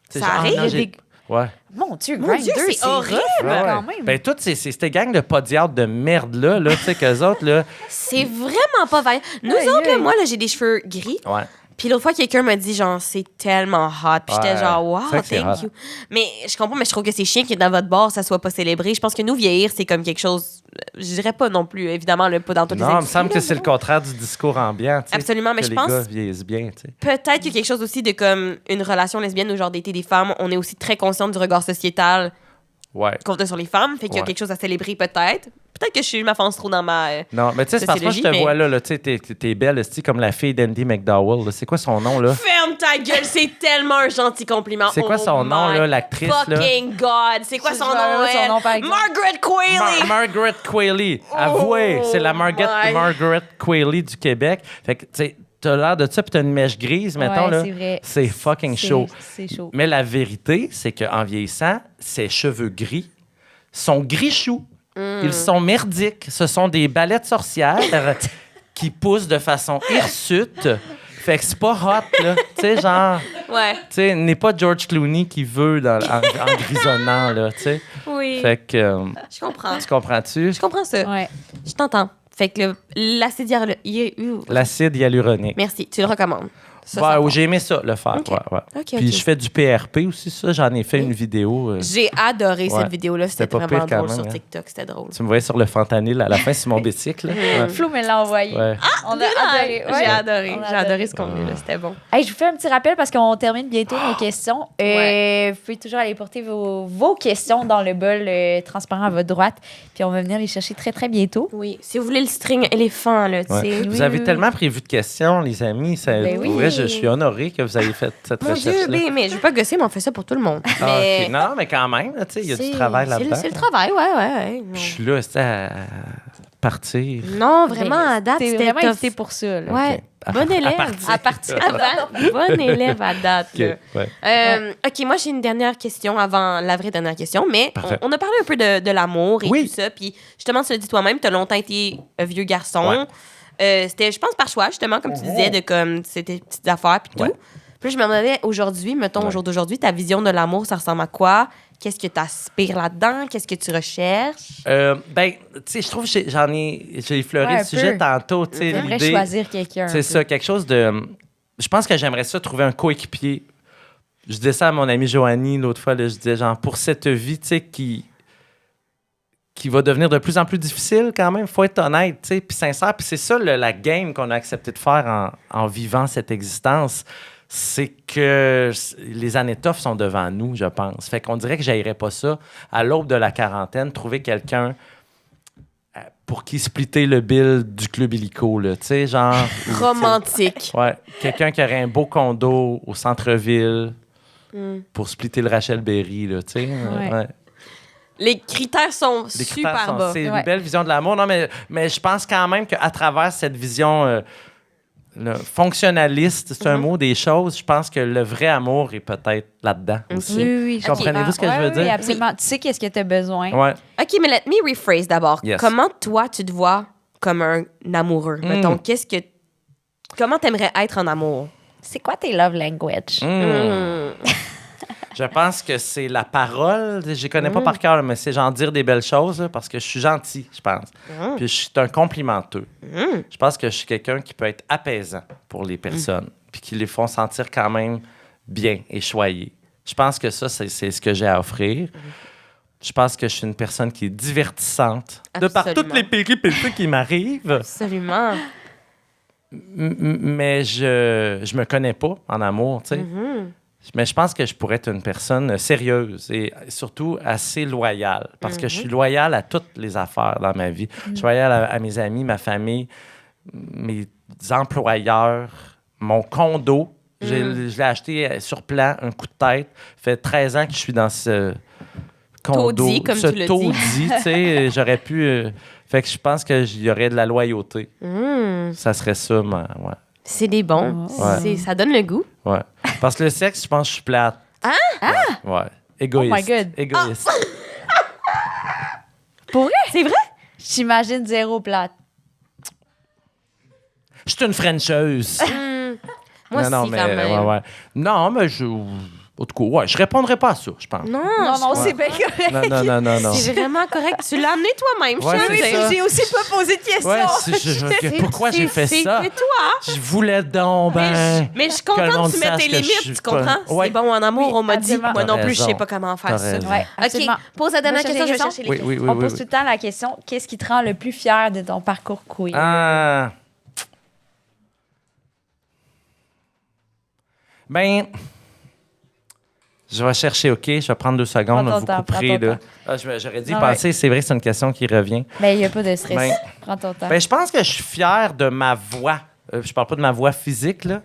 Tu sais, Ça genre, arrive, non, il y a j'ai- des- Ouais. Mon Dieu, Mon Grindr, Dieu, c'est horrible. Ouais, ouais. quand même. Ben, toutes ces gang de podiatres de merde-là, là, tu sais, qu'eux autres, là. C'est vraiment pas vaillant. Nous Aïe, autres, là, aïe. moi, là, j'ai des cheveux gris. Ouais. Puis l'autre fois, quelqu'un m'a dit, genre, c'est tellement hot. Puis j'étais Ouais. genre, wow, C'est vrai que c'est thank hot. you. Mais je comprends, mais je trouve que c'est chiant que dans votre bar, ça soit pas célébré. Je pense que nous, vieillir, c'est comme quelque chose. Je dirais pas non plus, évidemment, là, pas dans toutes les Non, il me industries, semble que là, c'est le contraire du discours ambiant, tu sais. Absolument, mais que je les pense- gars vieillissent bien, tu sais. Peut-être qu'il y a quelque chose aussi de comme une relation lesbienne ou genre d'été des femmes. On est aussi très consciente du regard sociétal Ouais. qu'on a sur les femmes. Fait qu'il y a Ouais. quelque chose à célébrer, peut-être. Peut-être que je m'avance trop dans ma... Non, mais tu sais, c'est parce que moi, je te vois là, tu sais, t'es belle, c'est comme la fille d'Andy McDowell. là. C'est quoi son nom, là? Ferme ta gueule, c'est tellement un gentil compliment. C'est quoi son nom, là, l'actrice, là? Fucking God, c'est quoi Je son vais nom, avoir son elle? nom, par exemple. Margaret Qualley! Margaret Qualley. Avouez, c'est la my. Margaret Qualley du Québec. Fait que, tu sais, t'as l'air de ça, puis t'as une mèche grise, mettons, Ouais, là. c'est vrai. C'est fucking chaud. C'est chaud. Mais la vérité, c'est qu'en vieillissant, ses cheveux gris sont gris-choux. Ils sont merdiques. Ce sont des balais de sorcières qui poussent de façon hirsute. Fait que c'est pas hot, là. Tu sais, genre... Ouais. Tu sais, n'est pas George Clooney qui veut en grisonnant, là, tu sais. Oui. Fait que... Je comprends. tu comprends-tu? Je comprends ça. Ouais. Je t'entends. Fait que l'acide hyaluronique... L'acide hyaluronique. Merci, tu le recommandes. Ça, Ouais, ça ou compte. j'ai aimé ça, le faire. Ok. Ouais, ouais. Ok, Puis ok. je fais du PRP aussi, ça. J'en ai fait une vidéo. J'ai adoré Ouais. cette vidéo-là. C'était C'était pas vraiment pire quand drôle même, sur hein. TikTok. C'était drôle. Tu me voyais sur le fentanyl à la fin sur mon bicycle. là. Ouais. Flo me l'a envoyé. Ouais. On a adoré. J'ai Ouais. adoré. On a J'ai adoré ce contenu-là. C'était bon. Hey, je vous fais un petit rappel parce qu'on termine bientôt nos questions. Ouais. Vous pouvez toujours aller porter vos questions dans le bol transparent à votre droite. Puis on va venir les chercher très, très bientôt. Oui. Si vous voulez le string éléphant, là, tu Ouais. sais. Vous Oui, avez oui, tellement prévu de questions, les amis. Ça, Ben pour oui. vrai, je suis honoré que vous ayez fait cette Mon Dieu, recherche-là. mais je veux pas gosser, mais on fait ça pour tout le monde. Ah, mais ok. Non, mais quand même, là, tu sais, il y a du c'est- travail c'est le- là-dedans. C'est le travail, ouais. Puis je suis là, c'était à partir. Non, vraiment, à date, T'es c'était vraiment tough. invité pour ça. Là. Ouais. À- Bonne à élève. partir. À partir. Bonne élève à date. OK, là. ouais. OK, moi, j'ai une dernière question avant la vraie dernière question, mais Parfait. on a parlé un peu de l'amour et Oui. tout ça. Puis justement, tu l'as dit toi-même, tu as longtemps été un vieux garçon. Ouais. C'était, je pense, par choix, justement, comme tu disais, de comme c'était des petites affaires puis tout. Ouais. Puis je me demandais aujourd'hui, mettons, au jour d'aujourd'hui, ta vision de l'amour, ça ressemble à quoi? Qu'est-ce que tu aspires là-dedans? Qu'est-ce que tu recherches? Ben, tu sais, je trouve que j'ai effleuré Ouais, le un sujet peu. tantôt, tu sais, Tu devrais l'idée... choisir quelqu'un. C'est ça, quelque chose de... Je pense que j'aimerais ça trouver un coéquipier. Je disais ça à mon amie Joanie l'autre fois, là, je disais genre, pour cette vie, tu sais, qui va devenir de plus en plus difficile quand même, faut être honnête, tu sais, puis sincère. Puis c'est ça, la game qu'on a accepté de faire en vivant cette existence, c'est que les années tough sont devant nous, je pense. Fait qu'on dirait que j'haïrais pas ça, à l'aube de la quarantaine, trouver quelqu'un pour qui splitter le bill du club illico, là, tu sais, genre... Romantique. Ouais, quelqu'un qui aurait un beau condo au centre-ville pour splitter le Rachel Berry, là, tu sais. Ouais. Les critères sont Les super critères sont- bas. C'est Ouais. une belle vision de l'amour. Non, mais je pense quand même qu'à travers cette vision fonctionnaliste, c'est un mot des choses, je pense que le vrai amour est peut-être là-dedans aussi. Oui, je Comprenez-vous ce que je veux dire? Oui, absolument. Tu sais qu'est-ce que tu as besoin. Ouais. OK, mais let me rephrase d'abord. Yes. Comment toi, tu te vois comme un amoureux? Mettons, comment t'aimerais être en amour? C'est quoi tes love language? Je pense que c'est la parole. Je ne connais pas par cœur, mais c'est genre dire des belles choses là, parce que je suis gentil, je pense. Puis je suis un complimenteux. Je pense que je suis quelqu'un qui peut être apaisant pour les personnes puis qui les font sentir quand même bien et choyés. Je pense que ça, c'est ce que j'ai à offrir. Je pense que je suis une personne qui est divertissante de par Absolument. toutes les péripéties qui m'arrivent. Absolument. Mais je me connais pas en amour, tu sais. Mais je pense que je pourrais être une personne sérieuse et surtout assez loyale. Parce que je suis loyale à toutes les affaires dans ma vie. Je suis loyale à mes amis, ma famille, mes employeurs, mon condo. Je l'ai acheté sur plan, un coup de tête. Ça fait 13 ans que je suis dans ce condo. Taudis, comme ce tu l'as dit. taudis, tu sais. J'aurais pu... fait que je pense qu'il y aurait de la loyauté. Ça serait ça, ouais. C'est des bons. Ouais. Ça donne le goût. Ouais. Parce que le sexe, je pense que je suis plate. Ouais. Égoïste. Oh my God. Égoïste. Pour vrai? C'est vrai? J'imagine zéro plate. Je suis une Frencheuse. Moi non, aussi, mais, quand même. ouais. Non, mais en tout cas, ouais, je répondrais pas à ça, je pense. Non, Non, je- c'est bien correct. Non. c'est vraiment correct. Tu l'as amené toi-même. Ouais, je c'est sais. ça. J'ai aussi pas posé de questions. Ouais, pourquoi j'ai fait ça? C'est toi. Je voulais donc ben... Mais je suis que le contente monde que tu mettes sache tes que je limites, suis tu comprends? pas- Ouais. C'est bon, en amour, Oui, on m'a dit. absolument. Moi non T'as plus, je sais raison. pas comment faire T'as ça. raison. Ouais, OK, absolument. pose la dernière Moi, question, je vais chercher chercher les les Oui, oui, oui. On pose tout le temps la question, qu'est-ce qui te rend le plus fier de ton parcours queer? Ah. Ben, Je vais chercher, OK, je vais prendre 2 secondes, Prends ton vous temps, couperez. prends ton Là. temps. J'aurais dû y Non, penser, c'est vrai, c'est une question qui revient. Mais il n'y a pas de stress. Ben, Prends ton temps. Ben, je pense que je suis fier de ma voix. Je parle pas de ma voix physique, là.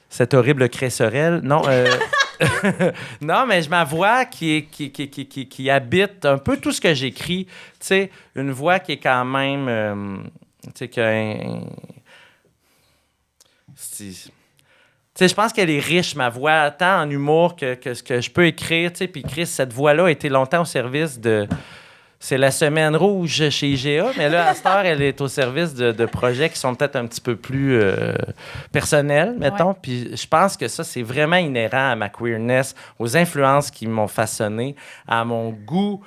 Cette horrible cresserelle. Non, non, mais ma voix qui habite un peu tout ce que j'écris. Tu sais, une voix qui est quand même... tu sais, tu sais, je pense qu'elle est riche, ma voix, tant en humour que ce que je peux écrire. Tu sais, puis Chris, cette voix-là a été longtemps au service de... C'est la semaine rouge chez IGA, mais là, à cette heure, elle est au service de projets qui sont peut-être un petit peu plus personnels, mettons. Puis je pense que ça, c'est vraiment inhérent à ma queerness, aux influences qui m'ont façonné, à mon goût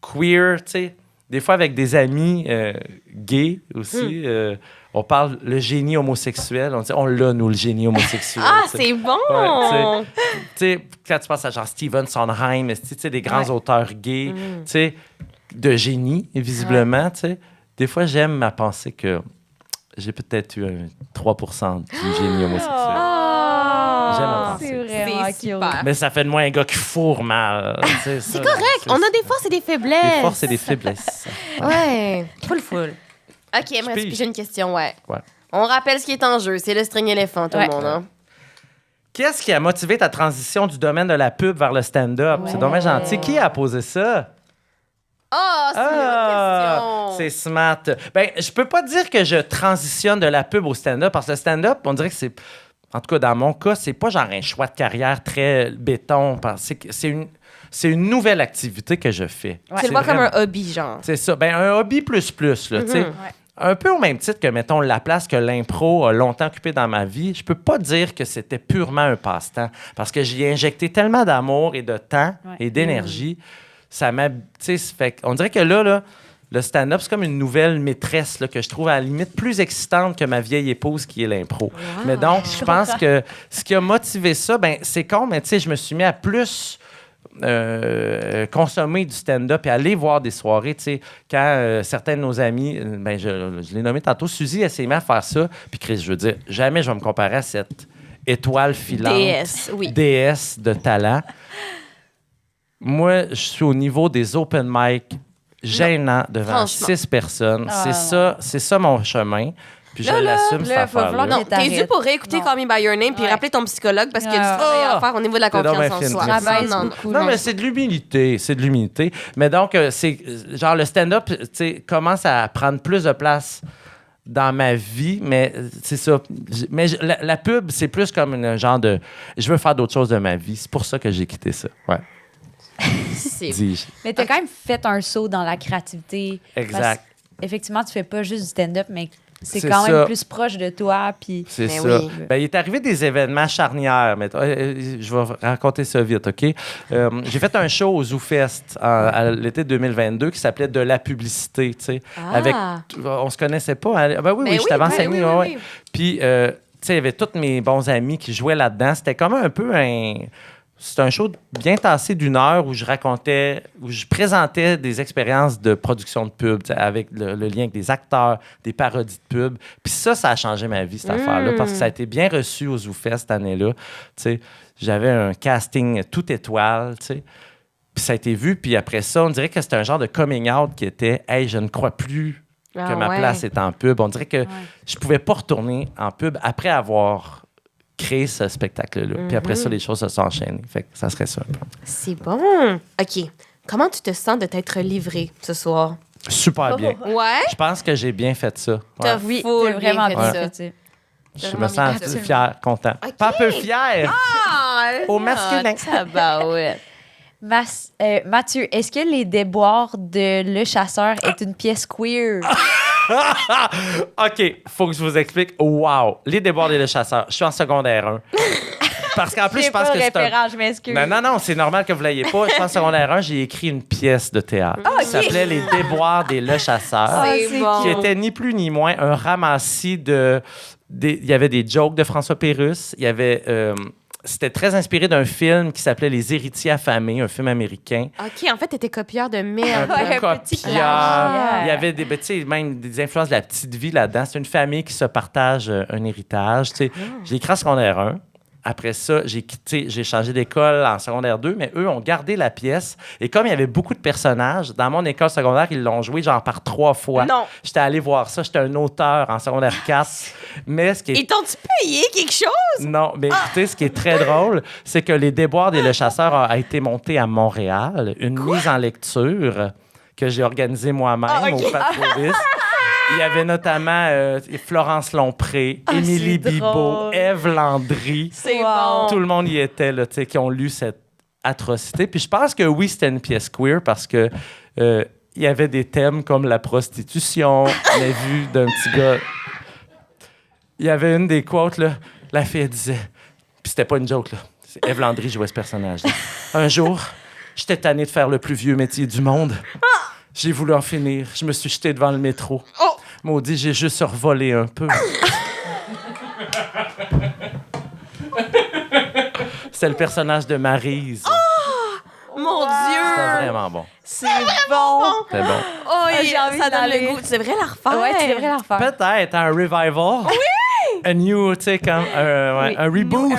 queer, tu sais. Des fois, avec des amis gays aussi, on parle le génie homosexuel. On dit, on l'a, nous, le génie homosexuel. Ah, t'sais. c'est bon! Ouais, tu sais, quand tu penses à genre Stephen Sondheim, tu sais, des grands auteurs gays, tu sais, de génie, visiblement, tu sais. Des fois, j'aime à penser que j'ai peut-être eu 3% du génie homosexuel. J'aime à penser. C'est vraiment C'est cute. super. Mais ça fait de moi un gars qui fourre mal. C'est correct. On a des forces et des faiblesses. Des forces et des faiblesses. Ouais. Full. OK, moi, pige. j'ai une question, ouais. Ouais. On rappelle ce qui est en jeu. C'est le string éléphant, tout le monde, hein? Qu'est-ce qui a motivé ta transition du domaine de la pub vers le stand-up? C'est dommage gentil. Qui a posé ça? Oh, c'est une question. C'est smart. Ben, je peux pas dire que je transitionne de la pub au stand-up parce que le stand-up, on dirait que c'est... En tout cas, dans mon cas, c'est pas genre un choix de carrière très béton. C'est une nouvelle activité que je fais. Tu le vois comme un hobby, genre. C'est ça. Ben, un hobby plus, là, tu sais. Un peu au même titre que, mettons, la place que l'impro a longtemps occupée dans ma vie, je peux pas dire que c'était purement un passe-temps parce que j'y ai injecté tellement d'amour et de temps et d'énergie. Ça m'a... Tu sais, on dirait que là, le stand-up, c'est comme une nouvelle maîtresse là, que je trouve à la limite plus excitante que ma vieille épouse qui est l'impro. Wow. Mais donc, je pense que ce qui a motivé ça, ben c'est con, mais tu sais, je me suis mis à plus consommer du stand-up et aller voir des soirées. Tu sais, quand certains de nos amis, ben je l'ai nommé tantôt, Suzy, elle s'est mise à faire ça. Puis Chris, je veux dire, jamais je vais me comparer à cette étoile filante. Déesse de talent. Moi, je suis au niveau des open mic gênants devant 6 personnes. C'est ça mon chemin. Puis je l'assume, cette affaire-là. Non, t'es dû pour réécouter Call Me By Your Name puis rappeler ton psychologue parce qu'il y a du travail à faire au niveau de la confiance en soi. Non, mais c'est de l'humilité. C'est de l'humilité. Mais donc, c'est genre le stand-up, tu sais, commence à prendre plus de place dans ma vie, mais c'est ça. Mais la pub, c'est plus comme un genre de... Je veux faire d'autres choses de ma vie. C'est pour ça que j'ai quitté ça. Ouais. Mais t'as quand même fait un saut dans la créativité. Exact. Effectivement, tu fais pas juste du stand-up, mais c'est quand même plus proche de toi. Puis... C'est ça. Oui. Ben, il est arrivé des événements charnières. Mais, je vais raconter ça vite, OK? J'ai fait un show au ZooFest à l'été 2022 qui s'appelait De la publicité, tu sais. On se connaissait pas. Ben oui, je t'avais enseigné. Oui. Puis, tu sais, il y avait tous mes bons amis qui jouaient là-dedans. C'était comme un peu C'est un show bien tassé d'1 heure où je présentais des expériences de production de pub avec le lien avec des acteurs, des parodies de pub. Puis ça a changé ma vie, cette affaire-là, parce que ça a été bien reçu au ZooFest cette année-là. T'sais, j'avais un casting tout étoile, t'sais. Puis ça a été vu. Puis après ça, on dirait que c'était un genre de coming out qui était « Hey, je ne crois plus que ma place est en pub. » On dirait que je pouvais pas retourner en pub après avoir... créer ce spectacle-là. Puis après ça, les choses se sont enchaînées. Fait que ça serait ça. C'est bon. OK. Comment tu te sens de t'être livré ce soir? Super bien. Ouais? Je pense que j'ai bien fait ça. T'as vraiment bien fait ça. Je me sens fier, content. Okay. Pas un peu fier. Au masculin. Ouais. Mathieu, est-ce que Les Déboires de Le Chasseur est une pièce queer? OK, faut que je vous explique. Wow! Les Déboires et Le Chasseur. Je suis en secondaire 1. Parce qu'en plus, je pense que c'est je m'excuse. Non, c'est normal que vous l'ayez pas. Je suis en secondaire 1, j'ai écrit une pièce de théâtre qui s'appelait Les Déboires des Le Chasseur. Qui était ni plus ni moins un ramassis de... Il y avait des jokes de François Pérusse. Il y avait... c'était très inspiré d'un film qui s'appelait Les Héritiers affamés, un film américain. OK, en fait, t'étais copieur de merde. Un copieur. Il y avait même des influences de la petite vie là-dedans. C'est une famille qui se partage un héritage. J'ai écrit en secondaire 1. après ça, j'ai changé d'école en secondaire 2, mais eux ont gardé la pièce. Et comme il y avait beaucoup de personnages, dans mon école secondaire, ils l'ont joué genre par 3 fois. Non. J'étais allé voir ça. J'étais un auteur en secondaire 4. Mais ce qui est... Ils t'ont-tu payé quelque chose? Non, mais écoutez, ce qui est très drôle, c'est que Les Déboires des Le Chasseur a été monté à Montréal, une mise en lecture que j'ai organisée moi-même au Patrovis. Il y avait notamment Florence Lompré, Émilie c'est Bibeau, drôle. Ève Landry. C'est Wow. bon. Tout le monde y était, là, qui ont lu cette atrocité. Puis je pense que oui, c'était une pièce queer parce que il y avait des thèmes comme la prostitution, on a vu d'un petit gars. Il y avait une des quotes, là, la fille elle disait, puis c'était pas une joke, là. Ève Landry jouait ce personnage-là. Un jour, j'étais tannée de faire le plus vieux métier du monde. J'ai voulu en finir. Je me suis jetée devant le métro. Oh! Maudit, j'ai juste survolé un peu. C'est le personnage de Maryse. Mon C'était Dieu! vraiment bon. C'est bon. C'était bon. Oh, J'ai envie ça donne d'aller. le goût. Tu devrais la refaire. Ouais, tu devrais la refaire. Peut-être un revival. Oui! Un new, tu sais, comme un reboot.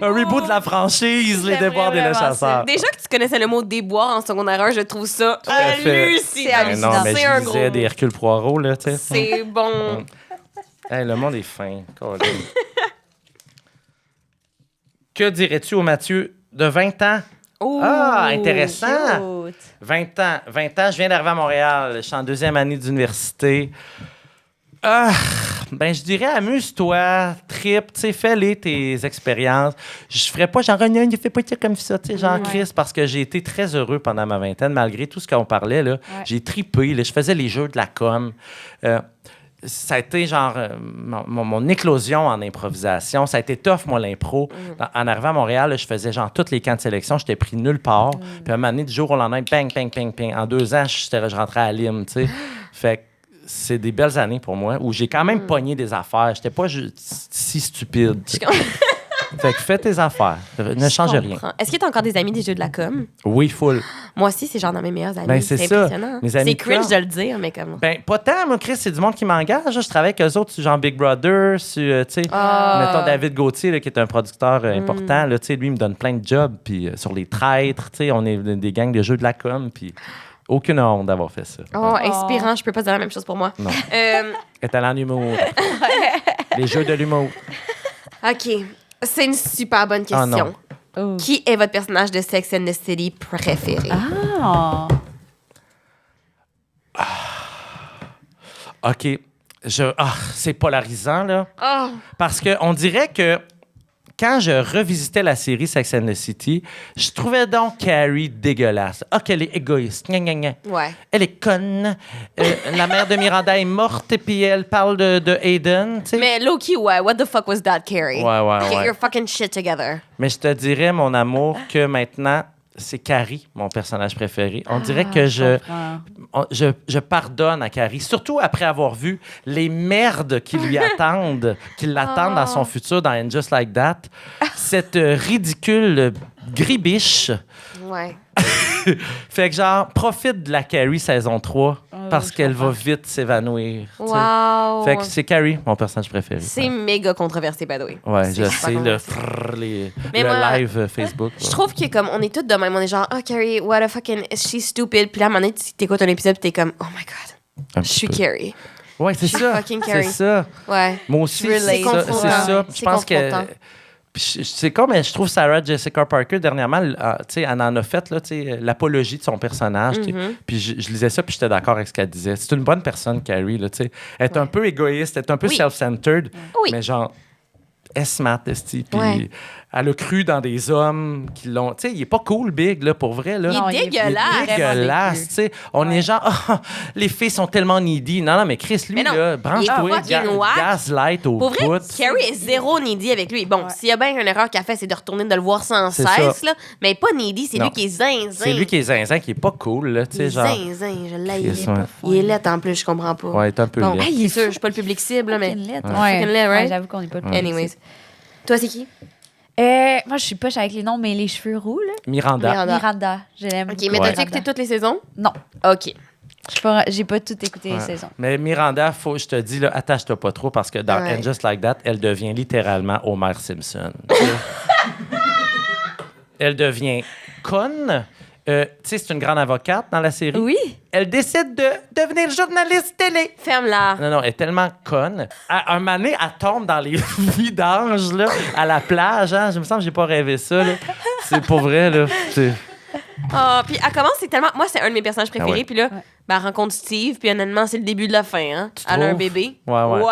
Un reboot de la franchise, Les Déboires des Le vraiment Chasseur. Déjà que tu connaissais le mot déboire en secondaire 1, je trouve ça à fait. hallucinant. C'est hallucinant. Non, mais C'est je un lisais gros des mot. Hercule Poirot, là, tu sais. C'est bon. Hey, le monde est fin. Colin. Que dirais-tu au Mathieu de 20 ans? Oh. Ah, intéressant. Cute. 20 ans, je viens d'arriver à Montréal. Je suis en 2e année d'université. Ah, ben, je dirais, amuse-toi, trip, tu sais, fais-les tes expériences. Je ferais pas genre, non, ne fais pas dire comme ça, tu sais, genre Chris, parce que j'ai été très heureux pendant ma vingtaine, malgré tout ce qu'on parlait, là. J'ai tripé, là, je faisais les jeux de la com. Ça a été genre mon éclosion en improvisation. Ça a été tough, moi, l'impro. En arrivant à Montréal, là, je faisais genre tous les camps de sélection. J'étais pris nulle part. Puis à un moment donné, du jour au lendemain, bang, bang, bang, bang. En 2 ans, je rentrais à Lime, tu sais. Fait que c'est des belles années pour moi où j'ai quand même pogné des affaires. J'étais pas si stupide. Fait que fais tes affaires. Ne change rien. Est-ce que tu as encore des amis des jeux de la com? Oui, full. Moi aussi, c'est genre dans mes meilleurs amis. Ben, c'est ça. impressionnant. Mes amis C'est cringe de de le dire, mais comme. Ben, pas tant, moi, Chris, c'est du monde qui m'engage. Je travaille avec eux autres sur genre Big Brother, sur, tu sais, mettons David Gauthier, là, qui est un producteur important, là, tu sais, lui, il me donne plein de jobs, puis sur les traîtres, tu sais, on est des gangs de jeux de la com, puis aucune honte d'avoir fait ça. Oh, inspirant. Je peux pas dire la même chose pour moi. Non. Euh, Est en humour. Les jeux de l'humour. OK. C'est une super bonne Ah, question. Oh. Qui est votre personnage de Sex and the City préféré? Ah. OK. C'est polarisant, là. Oh, Parce qu'on dirait que quand je revisitais la série Sex and the City, je trouvais donc Carrie dégueulasse. Ah, qu'elle est égoïste. Gna, gna, gna. ouais. Elle est conne. La mère de Miranda est morte et puis elle parle de Aiden, tu sais. Mais low-key, ouais. What the fuck was that, Carrie? Ouais. Get your fucking shit together. Mais je te dirais, mon amour, que maintenant, c'est Carrie, mon personnage préféré. On dirait que je pardonne à Carrie, surtout après avoir vu les merdes qui lui attendent, qui l'attendent dans son futur dans And Just Like That. Cette ridicule gribiche. Ouais. Fait que genre, profite de la Carrie saison 3 parce qu'elle va vite s'évanouir. tu sais. Wow. Fait que c'est Carrie, mon personnage préféré. C'est méga controversé, by the way. Ouais, je super sais, le controversé. Mais le moi, live Facebook. Je trouve que comme on est toutes de même, on est genre, oh Carrie, what a fucking, she's stupid. Puis là, à un moment donné, tu t'écoutes un épisode, puis t'es comme, oh my god, Un je petit suis peu. Carrie. Ouais, c'est Je suis ça. fucking C'est Carrie. ça. Ouais. Moi aussi, Je c'est relate. ça. C'est ça. C'est Je pense que. confrontant. Puis c'est comme, je trouve Sarah Jessica Parker, dernièrement, tu sais, elle en a fait, là, tu sais, l'apologie de son personnage. Puis je lisais ça, puis j'étais d'accord avec ce qu'elle disait. C'est une bonne personne, Carrie, là, tu sais. Elle est un peu égoïste, elle est un peu Oui. self-centered, Oui. mais genre, elle se mate, esti, puis Ouais. elle a cru dans des hommes qui l'ont... Tu sais, il est pas cool, Big, là, pour vrai, là. Il est Non, il est dégueulasse. Il est dégueulasse, tu sais. On est genre, ah, les filles sont tellement needy. Non, mais Chris, lui, Mais non, là, il est branche-toi, fucking whack. gaslight au Pour vrai, bout. Carrie est zéro needy avec lui. Bon, s'il y a bien une erreur qu'elle fait, c'est de retourner de le voir sans C'est cesse, ça. là. Mais pas needy, c'est Non. lui qui est zinzin. C'est lui qui est zinzin, qui est pas cool, là, tu Il est sais, genre... zinzin, je l'ai. Chris, ouais. Il est laid en plus, je comprends pas. Ouais, il est un peu Bon, laid. c'est sûr, je suis pas le public cible, là, mais. Fucking lit, Fucking lit, right? Ouais, j'avoue qu'on n'est pas le public. Anyways. Toi, c'est qui? Moi, je suis poche avec les noms, mais les cheveux roux, là. Miranda. Miranda. Miranda, je l'aime. Ok, mais Ouais. t'as-tu écouté toutes les saisons? Non. Ok. J'ai pas tout écouté les Ouais. saisons. Mais Miranda, je te dis, là, attache-toi pas trop parce que dans Ouais. And Just Like That, elle devient littéralement Homer Simpson. Elle devient conne. Tu sais, c'est une grande avocate dans la série. Oui. Elle décide de devenir journaliste télé. Ferme-la. Non, non, elle est tellement conne. Un moment donné, elle tombe dans les vidanges là, à la plage. Hein. Je me sens que j'ai pas rêvé ça. Là. C'est pour vrai. Là. Ah, puis elle commence, c'est tellement. Moi, c'est un de mes personnages préférés. Ah ouais. Puis là, ben, elle rencontre Steve. Puis honnêtement, c'est le début de la fin. Hein. Tu Elle a un trouves? bébé. Ouais, ouais.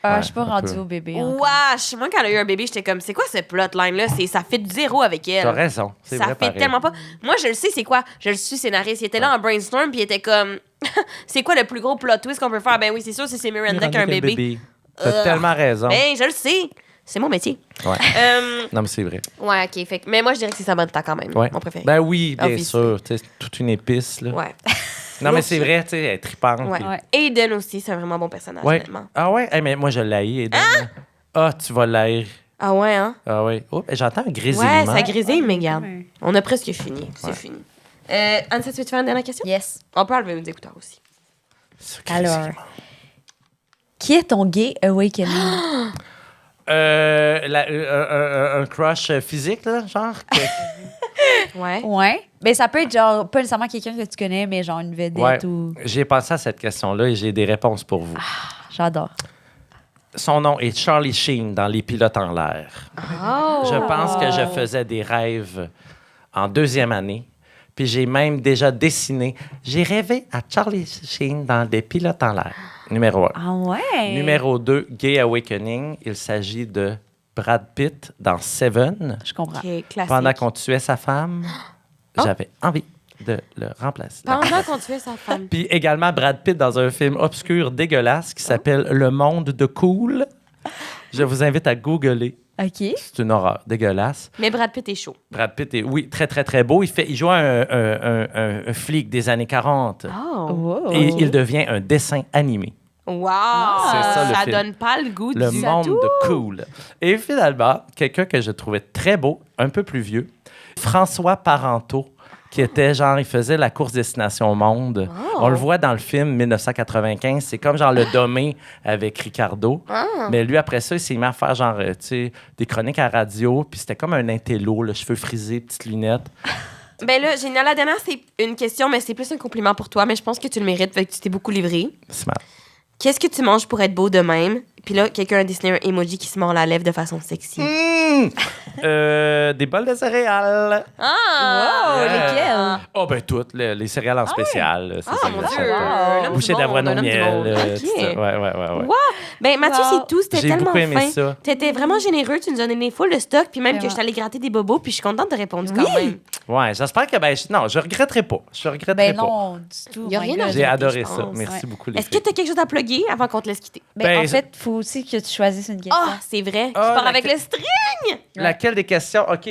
Ah, Ouais, je suis pas un rendue peu. au bébé. encore. Wesh! Moi, quand elle a eu un bébé, j'étais comme, c'est quoi ce plotline-là? Ça fait zéro avec elle. T'as raison. C'est Ça vrai, fait pareil. tellement pas. Moi, je le sais, c'est quoi? Je le suis scénariste. Il était là en brainstorm, puis il était comme, c'est quoi le plus gros plot twist qu'on peut faire? Ben oui, c'est sûr, c'est Miranda qui a un bébé. T'as tellement raison. Ben, je le sais. C'est mon métier. Ouais. Euh, Non, mais c'est vrai. ouais, OK. Fait, mais moi, je dirais que c'est Samantha quand même, Ouais. mon préféré. Ben oui, bien Obviously. sûr. Tu sais, c'est toute une épice. Là. Ouais. Non, mais c'est vrai, tu sais, elle est tripante. Ouais. puis- Ouais. Aiden aussi, c'est un vraiment bon personnage, Ouais. honnêtement. Ah ouais? Hey, mais moi, je l'haïs, Eden. Ah, tu vas l'haïr. Ah ouais, hein? Ah ouais. Oh, j'entends un Ouais, grésillement. ça grésille, mais regarde. Ouais. On a presque fini. C'est Ouais. fini. Anne, tu veux faire une dernière question? Yes. On peut enlever nos écouteurs aussi. Ce Alors, grésillement. qui est ton gay awakening? Un crush physique, là, genre? Ouais. Ouais. Ben, ça peut être genre, pas nécessairement quelqu'un que tu connais, mais genre une vedette Ouais. ou. J'ai pensé à cette question-là et j'ai des réponses pour vous. J'adore. Son nom est Charlie Sheen dans Les Pilotes en l'air. Oh! Je pense que je faisais des rêves en deuxième année. Puis j'ai même déjà dessiné. J'ai rêvé à Charlie Sheen dans Des Pilotes en l'air. Numéro 1. Ah ouais? Numéro 2, Gay Awakening. Il s'agit de Brad Pitt dans Seven. Je comprends. OK, classique. Pendant qu'on tuait sa femme, Oh. j'avais envie de le remplacer. Pendant qu'on tuait sa femme. Puis également Brad Pitt dans un film obscur dégueulasse qui s'appelle Le Monde de Cool. Je vous invite à googler. OK. C'est une horreur dégueulasse. Mais Brad Pitt est chaud. Brad Pitt est, oui, très, très, très beau. Il joue un flic des années 40. Oh! Wow. Et il devient un dessin animé. Wow! C'est ça, le Ça film. donne pas le goût Le du... Monde de Cool. Et finalement, quelqu'un que je trouvais très beau, un peu plus vieux, François Parenteau, qui était genre, il faisait la course Destination Monde. Oh. On le voit dans le film 1995. C'est comme genre le Domé avec Ricardo. Mais lui, après ça, il s'est mis à faire genre, tu sais, des chroniques à radio. Puis c'était comme un intello, le cheveux frisés, petites lunettes. Ben là, génial. La dernière, c'est une question, mais c'est plus un compliment pour toi. Mais je pense que tu le mérites, fait que tu t'es beaucoup livré. Smart. Qu'est-ce que tu manges pour être beau de même? Puis là, quelqu'un a dessiné un emoji qui se mord la lèvre de façon sexy. Des bols de céréales. Ah! Wow, Yeah. lesquels? Oh, ben toutes, les céréales en spécial. là, c'est Ah, ça, mon là, Dieu! ça, L'homme bouchée du monde, d'avoine au l'homme du miel. monde. tout ça. OK. Ouais. Wow! Ben, Mathieu, Wow. c'est tout. C'était J'ai tellement beaucoup aimé fin. ça. T'étais vraiment généreux. Tu nous as donné full de stock. Puis même que Vraiment. je t'allais gratter des bobos. Puis je suis contente de répondre quand Oui. même. Ouais, j'espère que, non, je regretterai pas. Je regretterai Ben pas. non, du tout. Y a my rien God. à J'ai dire, adoré je ça. pense. Merci Ouais. beaucoup, les Est-ce que filles. tu as quelque chose à plugger avant qu'on te laisse quitter? Ben, en Ben, fait, il faut aussi que tu choisisses une question. Ah, c'est vrai. Ah, tu pars avec laquelle- le string! Laquelle des questions? OK,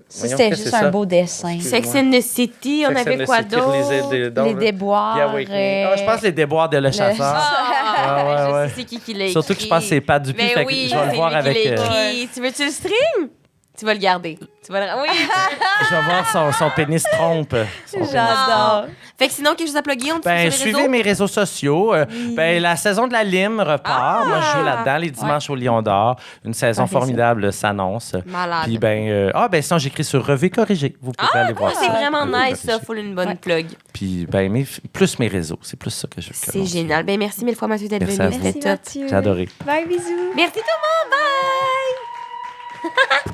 Ça, voyons, c'était qu'est-ce juste que c'est un ça? beau dessin. Sex and the City, on Sex avait and the quoi City, d'autre? Les déboires. Je pense les déboires de Le Chasseur. Ah, Ouais, ouais. je sais c'est qui l'a écrit. Surtout que je pense que c'est pas du Ben fait que oui, je vais le c'est voir lui qui avec. l'a écrit. Tu veux-tu le string? Tu vas le garder. Tu vas le... Oui. Je vais voir son pénis trompe. Son pénis. J'adore. Fait que sinon, quelque chose à plugger, on te Ben, suit sur les suivez réseaux? mes réseaux sociaux. Ben, la saison de la Lime repart. Moi, je joue là-dedans les dimanches au Lion d'Or. Une saison Parfait, ça. formidable s'annonce. Malade. Puis sinon j'écris sur Revue Corrigée. Vous pouvez aller voir C'est ça. vraiment Revue nice, ça. Corrigée. Faut une bonne Ouais. plug. Puis plus mes réseaux, c'est plus ça que je C'est commence. génial. Ben, merci mille fois, Mathieu, d'être Merci venu. à vous. Merci, C'était top. Mathieu. J'ai adoré. Bye, bisous. Merci, Thomas. Bye!